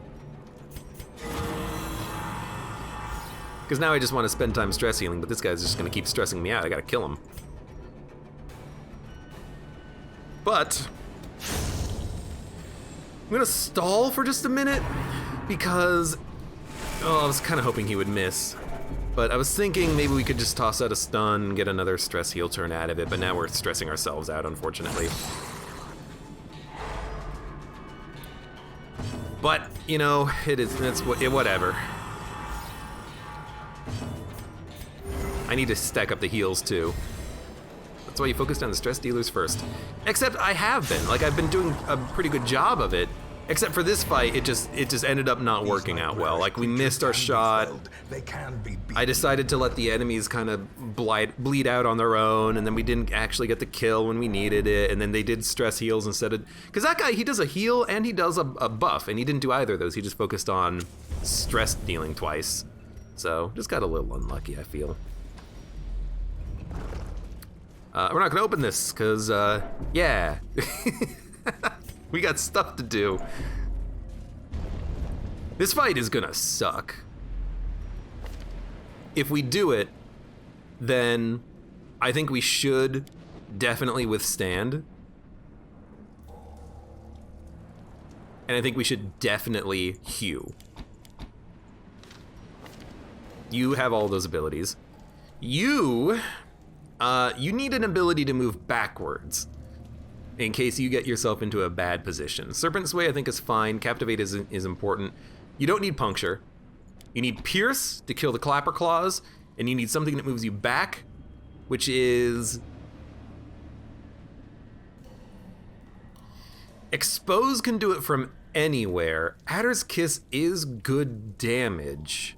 Because now I just want to spend time stress healing, but this guy's just gonna keep stressing me out. I gotta kill him. But I'm gonna stall for just a minute because I was kind of hoping he would miss. But I was thinking maybe we could just toss out a stun and get another stress heal turn out of it, but now we're stressing ourselves out, unfortunately. But, you know, whatever. I need to stack up the heals too. That's why you focused on the stress dealers first. Except I have been, like I've been doing a pretty good job of it. Except for this fight, it just ended up not working out well. Like we missed our shot. I decided to let the enemies kind of bleed out on their own, and then we didn't actually get the kill when we needed it, and then they did stress heals instead of, because that guy, he does a heal and he does a buff, and he didn't do either of those. He just focused on stress dealing twice. So just got a little unlucky, I feel. We're not gonna open this, cause yeah. We got stuff to do. This fight is gonna suck. If we do it, then I think we should definitely withstand. And I think we should definitely hew. You have all those abilities. You need an ability to move backwards in case you get yourself into a bad position. Serpent's Way I think is fine. Captivate is important. You don't need Puncture. You need Pierce to kill the Clapper Claws, and you need something that moves you back, which is Expose can do it from anywhere. Adder's Kiss is good damage.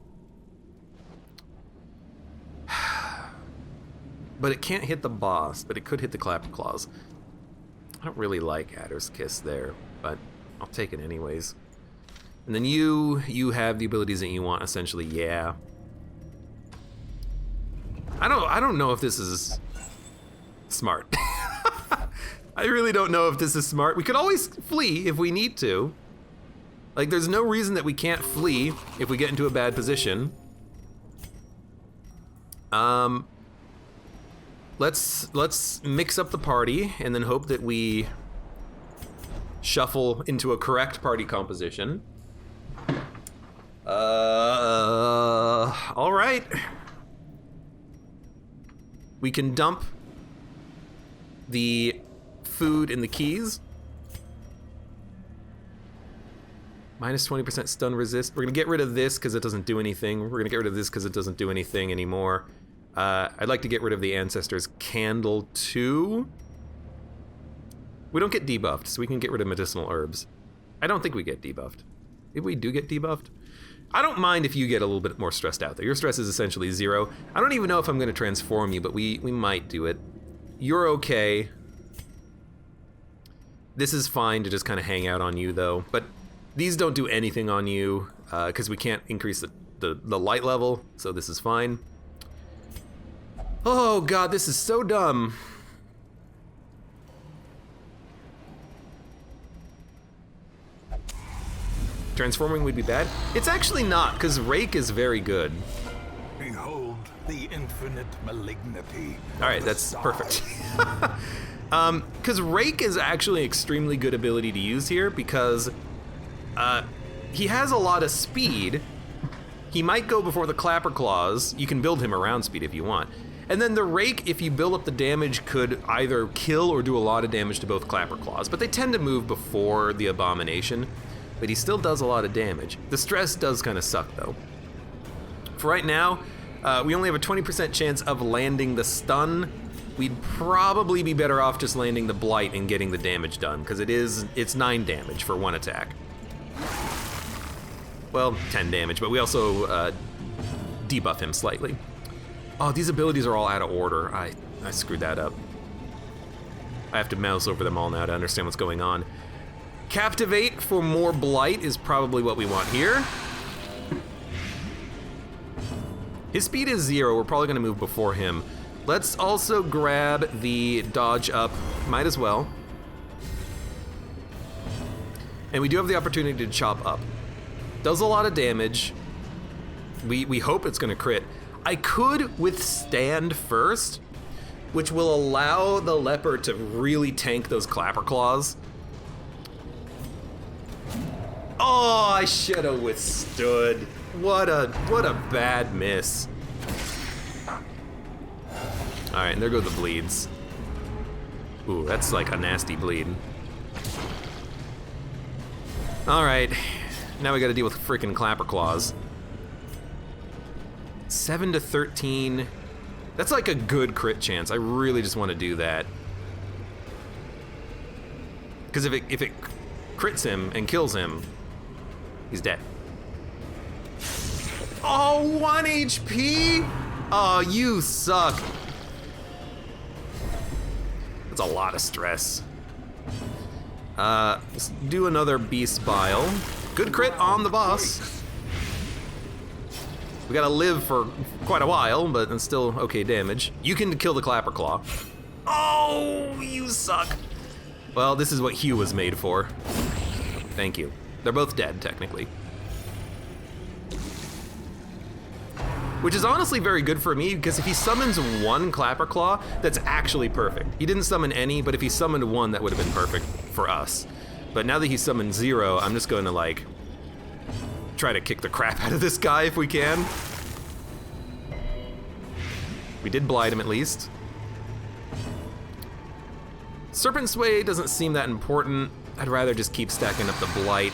But it can't hit the boss, but it could hit the Clapper Claws. I don't really like Adder's Kiss there, but I'll take it anyways. And then you have the abilities that you want, essentially, yeah. I don't know if this is smart. I really don't know if this is smart. We could always flee if we need to. Like, there's no reason that we can't flee if we get into a bad position. Let's mix up the party and then hope that we shuffle into a correct party composition. All right. We can dump the food and the keys. Minus 20% stun resist. We're gonna get rid of this because it doesn't do anything. We're gonna get rid of this because it doesn't do anything anymore. I'd like to get rid of the Ancestor's Candle too. We don't get debuffed, so we can get rid of medicinal herbs. I don't think we get debuffed. If we do get debuffed, I don't mind if you get a little bit more stressed out there. Your stress is essentially 0. I don't even know if I'm gonna transform you, but we might do it. You're okay. This is fine to just kind of hang out on you though, but these don't do anything on you because we can't increase the light level, so this is fine. Oh god, this is so dumb. Transforming would be bad. It's actually not, because Rake is very good. Behold the infinite malignity. Alright, that's perfect. Because Rake is actually an extremely good ability to use here because he has a lot of speed. He might go before the Clapper Claws. You can build him around speed if you want. And then the Rake, if you build up the damage, could either kill or do a lot of damage to both Clapper Claws, but they tend to move before the Abomination. But he still does a lot of damage. The stress does kind of suck though. For right now, we only have a 20% chance of landing the stun. We'd probably be better off just landing the blight and getting the damage done, because it's 9 damage for 1 attack. Well, 10 damage, but we also debuff him slightly. Oh, these abilities are all out of order. I screwed that up. I have to mouse over them all now to understand what's going on. Captivate for more blight is probably what we want here. His speed is 0, we're probably gonna move before him. Let's also grab the dodge up, might as well. And we do have the opportunity to chop up. Does a lot of damage. We hope it's gonna crit. I could withstand first, which will allow the leopard to really tank those Clapper Claws. Oh, I should have withstood. What a bad miss. All right, and there go the bleeds. Ooh, that's like a nasty bleed. All right, now we got to deal with freaking Clapper Claws. 7 to 13. That's like a good crit chance. I really just want to do that. Because if it crits him and kills him, he's dead. Oh, 1 HP? Oh, you suck. That's a lot of stress. Let's do another Beast Bile. Good crit on the boss. We gotta live for quite a while, but it's still okay damage. You can kill the Clapper Claw. Oh, you suck. Well, this is what Hugh was made for. Thank you. They're both dead, technically. Which is honestly very good for me, because if he summons 1 Clapper Claw, that's actually perfect. He didn't summon any, but if he summoned 1, that would have been perfect for us. But now that he summoned 0, I'm just going to like try to kick the crap out of this guy if we can. We did blight him at least. Serpent Sway doesn't seem that important. I'd rather just keep stacking up the blight.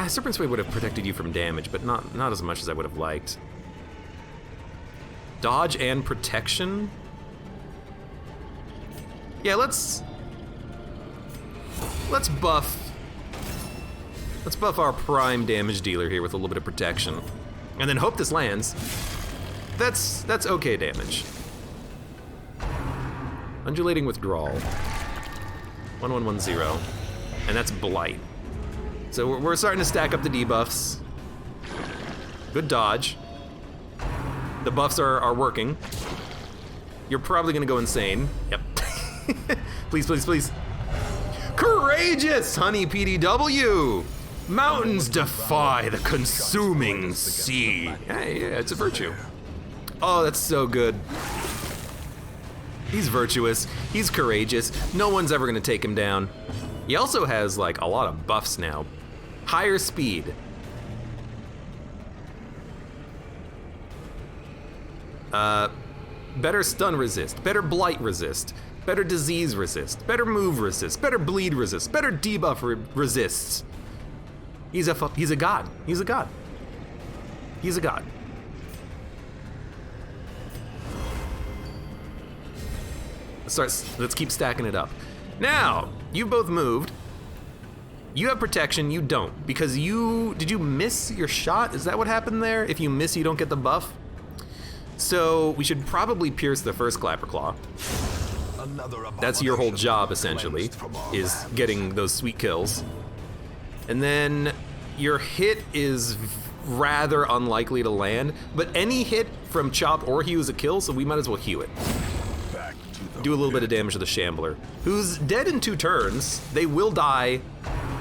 Serpent Sway would have protected you from damage, but not as much as I would have liked. Dodge and protection? Yeah, let's buff our prime damage dealer here with a little bit of protection. And then hope this lands. That's okay damage. Undulating Withdrawal. 1110. And that's Blight. So we're starting to stack up the debuffs. Good dodge. The buffs are working. You're probably gonna go insane. Yep. Please, please, please. Courageous, honey PDW! Mountains defy the consuming sea. Yeah, it's a virtue. Oh, that's so good. He's virtuous, he's courageous. No one's ever gonna take him down. He also has like a lot of buffs now. Higher speed. better stun resist, better blight resist, better disease resist, better move resist, better bleed resist, better debuff resists. He's a god. He's a god. He's a god. Let's keep stacking it up. Now, you both moved. You have protection, you don't. Because did you miss your shot? Is that what happened there? If you miss, you don't get the buff? So we should probably pierce the first Clapper Claw. That's your whole job, essentially, is getting those sweet kills. And then your hit is rather unlikely to land, but any hit from Chop or Hew is a kill, so we might as well Hew it. Do a little bit of damage to the Shambler, who's dead in 2 turns. They will die.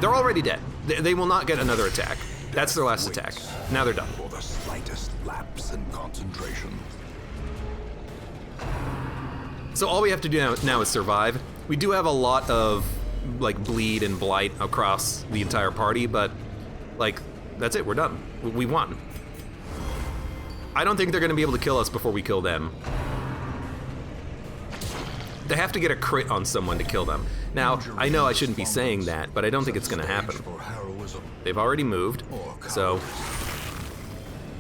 They're already dead. They will not get another attack. That's their last attack. Now they're done. For the slightest lapse in concentration. So all we have to do now is survive. We do have a lot of like bleed and blight across the entire party, but like that's it. We're done. We won. I don't think they're going to be able to kill us before we kill them. They have to get a crit on someone to kill them. Now, I know I shouldn't be saying that, but I don't think it's gonna happen. They've already moved, so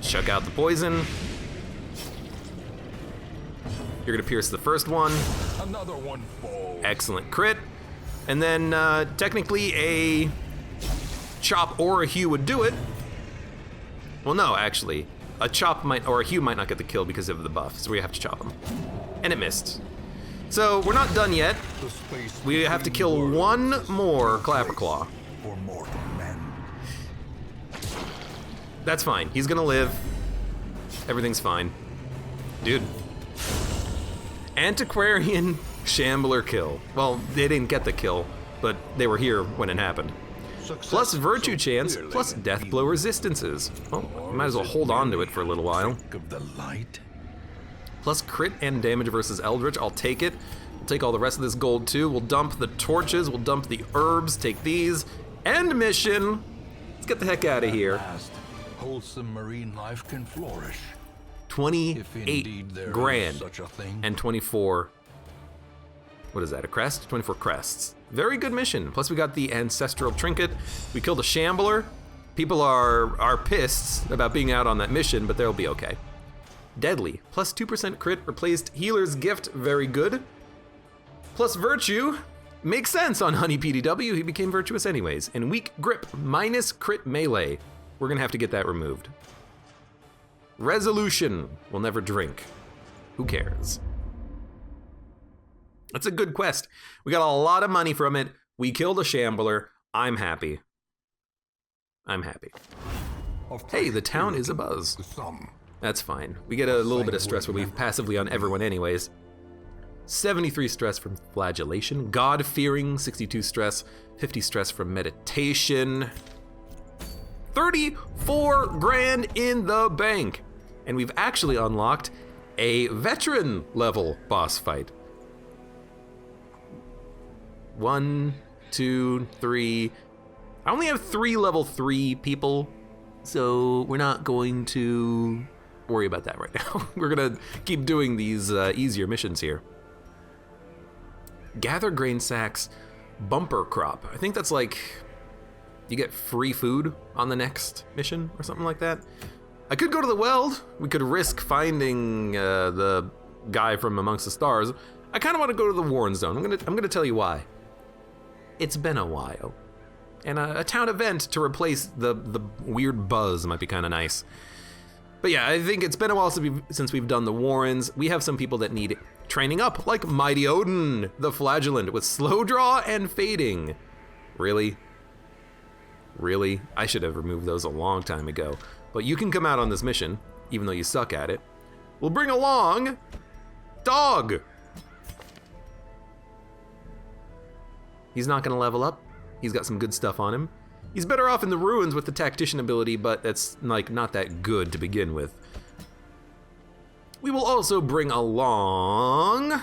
chuck out the poison. You're gonna pierce the first one. Another one falls. Excellent crit. And then technically a Chop or a Hew would do it. Well, no, actually. A Chop or a Hew might not get the kill because of the buff, so we have to chop them. And it missed. So we're not done yet. We have to kill one more Clapper Claw. For mortal men. That's fine. He's gonna live. Everything's fine. Dude. Antiquarian Shambler kill. Well, they didn't get the kill, but they were here when it happened. Plus Virtue Chance, plus Death Blow Resistances. Well, we might as well hold on to it for a little while. Of the light. Plus crit and damage versus Eldritch, I'll take it. We'll take all the rest of this gold too. We'll dump the torches, we'll dump the herbs, take these. End mission! Let's get the heck out of here. Wholesome marine life can flourish. 28 grand such a thing. and 24, what is that, a crest? 24 crests. Very good mission. Plus we got the ancestral trinket. We killed a Shambler. People are pissed about being out on that mission, but they'll be okay. Deadly, plus 2% crit, replaced Healer's Gift, very good. Plus Virtue, makes sense on Honey PDW, he became virtuous anyways. And Weak Grip, minus crit melee. We're gonna have to get that removed. Resolution, we'll never drink. Who cares? That's a good quest. We got a lot of money from it. We killed a Shambler. I'm happy. I'm happy. Hey, the town is abuzz. That's fine. We get a little bit of stress relief passively on everyone anyways. 73 stress from flagellation. God-fearing, 62 stress. 50 stress from meditation. 34 grand in the bank. And we've actually unlocked a veteran level boss fight. 1, 2, 3. I only have 3 level 3 people, so we're not going to worry about that right now. We're gonna keep doing these easier missions here. Gather grain sacks, bumper crop. I think that's like, you get free food on the next mission or something like that. I could go to the Weld. We could risk finding the guy from amongst the stars. I kind of want to go to the Warren Zone. I'm gonna tell you why. It's been a while. And a town event to replace the weird buzz might be kind of nice. But yeah, I think it's been a while since we've done the Warrens. We have some people that need training up, like Mighty Odin, the Flagellant, with slow draw and fading. Really? Really? I should have removed those a long time ago. But you can come out on this mission, even though you suck at it. We'll bring along Dog. He's not gonna level up. He's got some good stuff on him. He's better off in the ruins with the tactician ability, but that's like not that good to begin with. We will also bring along, I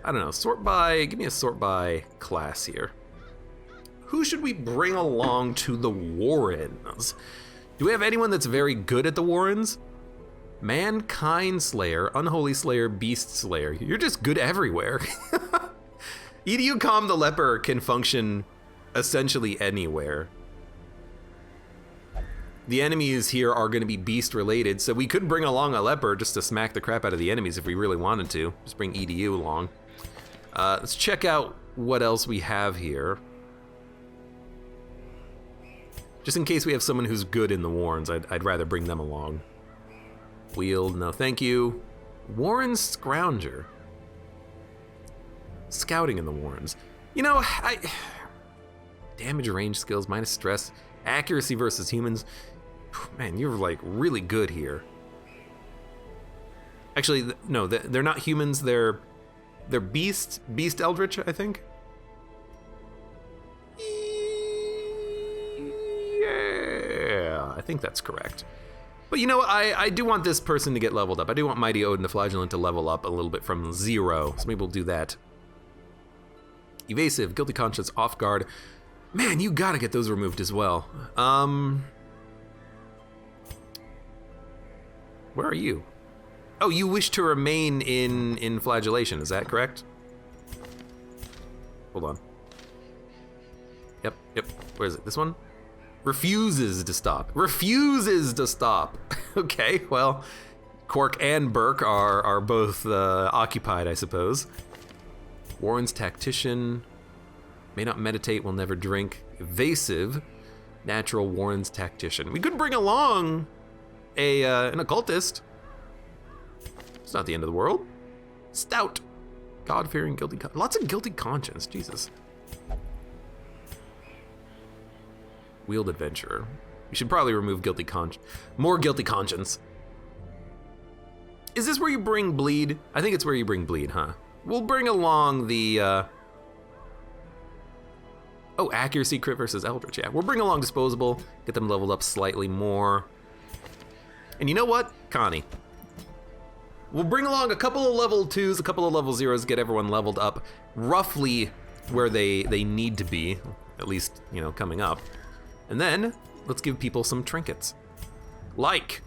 don't know, sort by, give me a sort by class here. Who should we bring along to the Warrens? Do we have anyone that's very good at the Warrens? Mankind Slayer, Unholy Slayer, Beast Slayer. You're just good everywhere. EDU Calm the Leper can function essentially anywhere. The enemies here are going to be beast related, so we could bring along a leper just to smack the crap out of the enemies if we really wanted to. Just bring EDU along. Let's check out what else we have here. Just in case we have someone who's good in the Warrens, I'd rather bring them along. Wield, no thank you. Warren Scrounger. Scouting in the Warrens. You know, damage range skills, minus stress, accuracy versus humans. Man, you're like really good here. Actually, no, they're not humans, they're beasts. Beast eldritch, I think. Yeah, I think that's correct. But you know, I do want this person to get leveled up. I do want Mighty Odin the Flagellant to level up a little bit from 0, so maybe we'll do that. Evasive, Guilty Conscience, Off Guard. Man, you gotta get those removed as well. Where are you? Oh, you wish to remain in flagellation, is that correct? Hold on. Yep. Where is it? This one? Refuses to stop. Refuses to stop. Okay, well, Cork and Burke are both occupied, I suppose. Warren's Tactician. May not meditate, will never drink. Evasive. Natural Warren's Tactician. We could bring along an occultist. It's not the end of the world. Stout. God-fearing, guilty conscience. Lots of guilty conscience, Jesus. Wheeled Adventurer. You should probably remove guilty conscience. More guilty conscience. Is this where you bring bleed? I think it's where you bring bleed, huh? We'll bring along the, oh, accuracy, crit versus eldritch. Yeah, we'll bring along disposable, get them leveled up slightly more. And you know what? Connie. We'll bring along a couple of level 2s, a couple of level 0s, get everyone leveled up roughly where they need to be, at least, you know, coming up. And then, let's give people some trinkets. Like,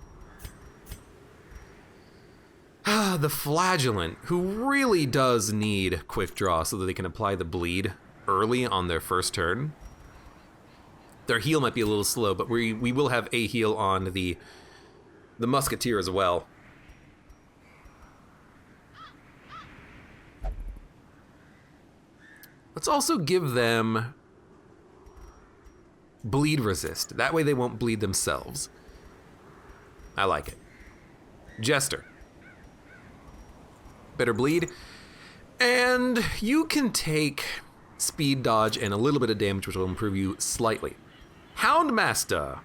the Flagellant, who really does need quick draw so that they can apply the bleed early on their first turn. Their heal might be a little slow, but we will have a heal on the Musketeer as well. Let's also give them bleed resist. That way they won't bleed themselves. I like it. Jester. Better bleed. And you can take speed dodge and a little bit of damage, which will improve you slightly. Houndmaster.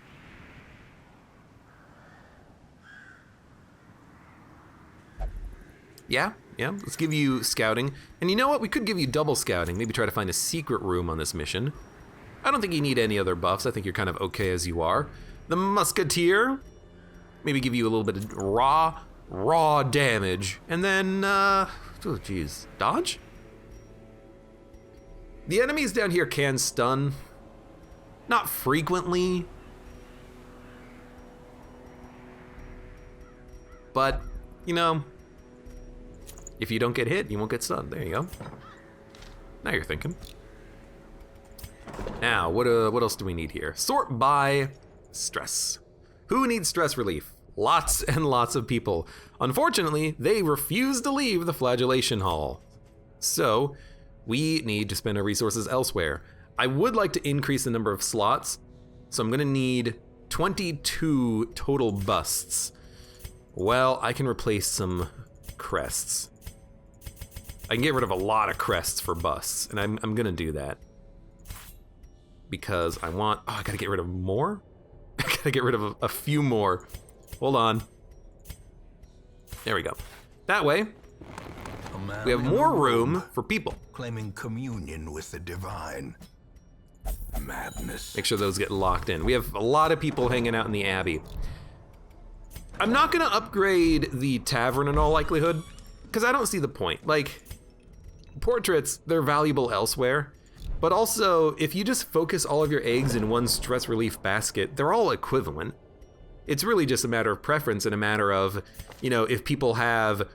Yeah, let's give you scouting. And you know what? We could give you double scouting. Maybe try to find a secret room on this mission. I don't think you need any other buffs. I think you're kind of okay as you are. The Musketeer. Maybe give you a little bit of raw damage. And then, oh geez, dodge? The enemies down here can stun. Not frequently. But, you know, if you don't get hit, you won't get stunned. There you go. Now you're thinking. Now, what else do we need here? Sort by stress. Who needs stress relief? Lots and lots of people. Unfortunately, they refuse to leave the flagellation hall. So, we need to spend our resources elsewhere. I would like to increase the number of slots, so I'm gonna need 22 total busts. Well, I can replace some crests. I can get rid of a lot of crests for busts, and I'm gonna do that. Because I gotta get rid of more? I gotta get rid of a few more. Hold on. There we go. That way, we have more room for people. Claiming communion with the divine. Madness. Make sure those get locked in. We have a lot of people hanging out in the Abbey. I'm not gonna upgrade the tavern in all likelihood, because I don't see the point. Like, portraits, they're valuable elsewhere. But also, if you just focus all of your eggs in one stress relief basket, they're all equivalent. It's really just a matter of preference and a matter of, if people have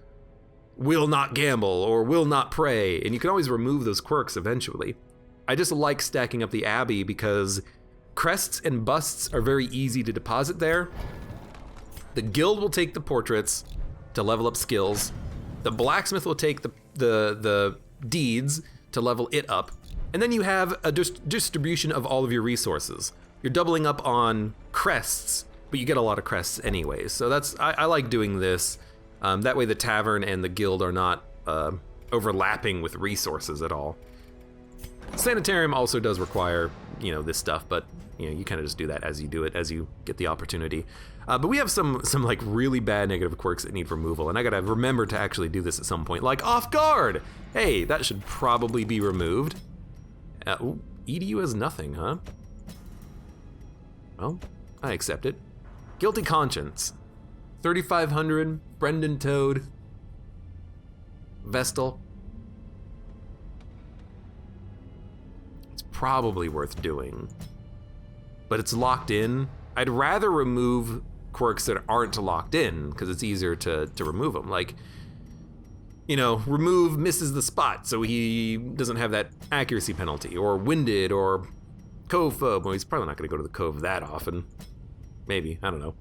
will not gamble or will not pray, and you can always remove those quirks eventually. I just like stacking up the Abbey because crests and busts are very easy to deposit there. The guild will take the portraits to level up skills. The blacksmith will take the deeds to level it up. And then you have a distribution of all of your resources. You're doubling up on crests, but you get a lot of crests anyways. So I like doing this. That way the tavern and the guild are not overlapping with resources at all. Sanitarium also does require, this stuff, but you kind of just do that as you do it, as you get the opportunity. But we have some like really bad negative quirks that need removal, and I gotta remember to actually do this at some point, like off guard. Hey, that should probably be removed. EDU has nothing, huh? Well, I accept it. Guilty Conscience. 3,500, Brendan Toad. Vestal. It's probably worth doing. But it's locked in. I'd rather remove quirks that aren't locked in, because it's easier to remove them. Like, remove misses the spot, so he doesn't have that accuracy penalty, or winded, or cove phobe. Well, he's probably not going to go to the cove that often. Maybe, I don't know.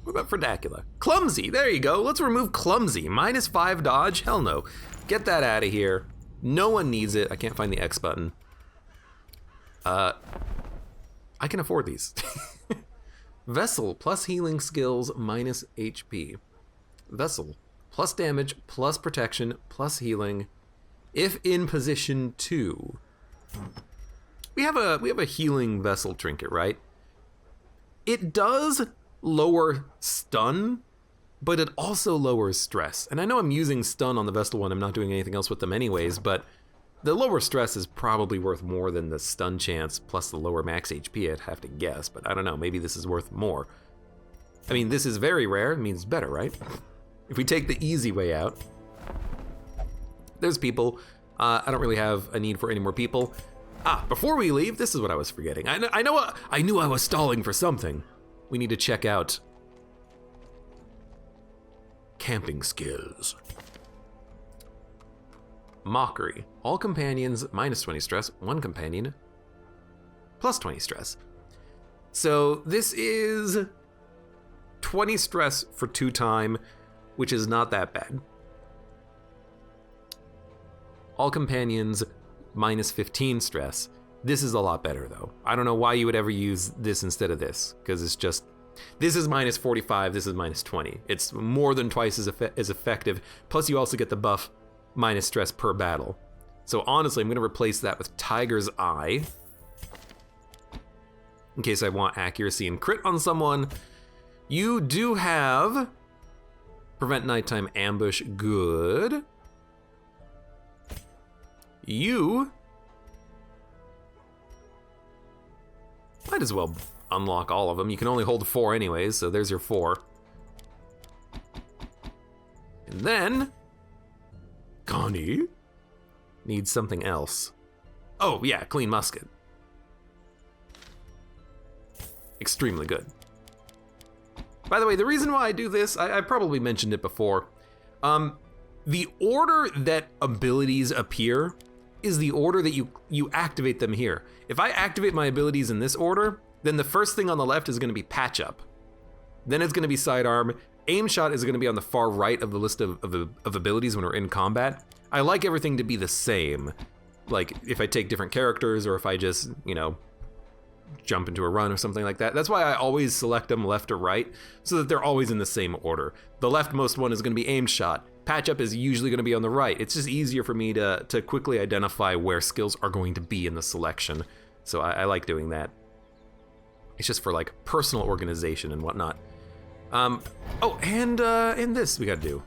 What about Fredacula? Clumsy, there you go. Let's remove Clumsy. -5 dodge, hell no. Get that out of here. No one needs it. I can't find the X button. I can afford these. Vessel, plus healing skills, minus HP. Vessel, plus damage, plus protection, plus healing, if in position 2. We have a healing vessel trinket, right? It does lower stun, but it also lowers stress. And I know I'm using stun on the Vestal one, I'm not doing anything else with them anyways, but the lower stress is probably worth more than the stun chance plus the lower max HP, I'd have to guess, but I don't know, maybe this is worth more. I mean, this is very rare, it means better, right? If we take the easy way out, there's people. I don't really have a need for any more people. Before we leave, this is what I was forgetting. I knew I was stalling for something. We need to check out camping skills. Mockery. All companions -20 stress, one companion +20 stress. So this is 20 stress for 2 time, which is not that bad. All companions -15 stress. This is a lot better though. I don't know why you would ever use this instead of this, because it's just, this is -45, this is -20. It's more than twice as effective, plus you also get the buff minus stress per battle. So honestly, I'm gonna replace that with Tiger's Eye, in case I want accuracy and crit on someone. You do have prevent nighttime ambush, good. You might as well unlock all of them. You can only hold 4 anyways, so there's your 4. And then Connie needs something else. Oh yeah, clean musket. Extremely good. By the way, the reason why I do this, I probably mentioned it before. The order that abilities appear is the order that you activate them here. If I activate my abilities in this order, then the first thing on the left is going to be patch up. Then it's going to be sidearm. Aim shot is going to be on the far right of the list of abilities when we're in combat. I like everything to be the same. Like if I take different characters or if I just, jump into a run or something like that. That's why I always select them left or right, so that they're always in the same order. The leftmost one is going to be aim shot. Patch up is usually going to be on the right. It's just easier for me to quickly identify where skills are going to be in the selection. So I like doing that. It's just for like personal organization and whatnot. Oh, and this we gotta do.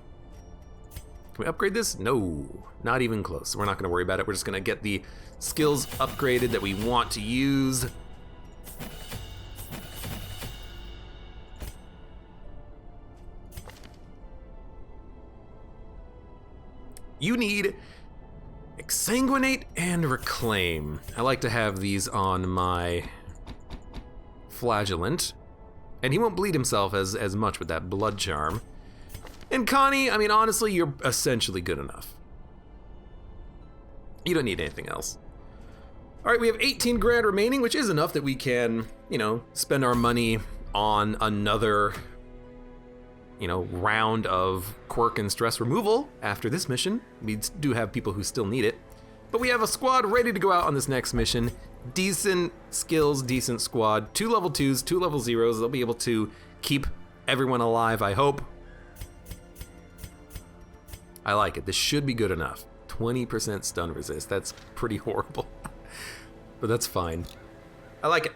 Can we upgrade this? No, not even close. We're not gonna worry about it. We're just gonna get the skills upgraded that we want to use. You need Exsanguinate and Reclaim. I like to have these on my Flagellant. And he won't bleed himself as much with that blood charm. And Connie, I mean, honestly, you're essentially good enough. You don't need anything else. All right, we have 18 grand remaining, which is enough that we can, you know, spend our money on another, you know, round of quirk and stress removal after this mission. We do have people who still need it. But we have a squad ready to go out on this next mission. Decent skills, decent squad. 2 level 2s, 2 level 0s. They'll be able to keep everyone alive, I hope. I like it. This should be good enough. 20% stun resist. That's pretty horrible. But that's fine. I like it.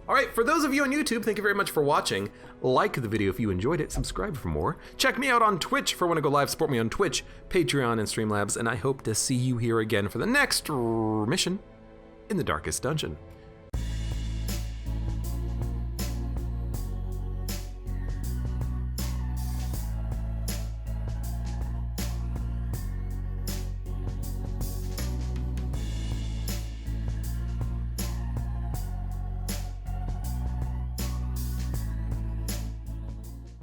All right, for those of you on YouTube, thank you very much for watching. Like the video if you enjoyed it, subscribe for more. Check me out on Twitch for when I go live, support me on Twitch, Patreon, and Streamlabs, and I hope to see you here again for the next mission in the Darkest Dungeon.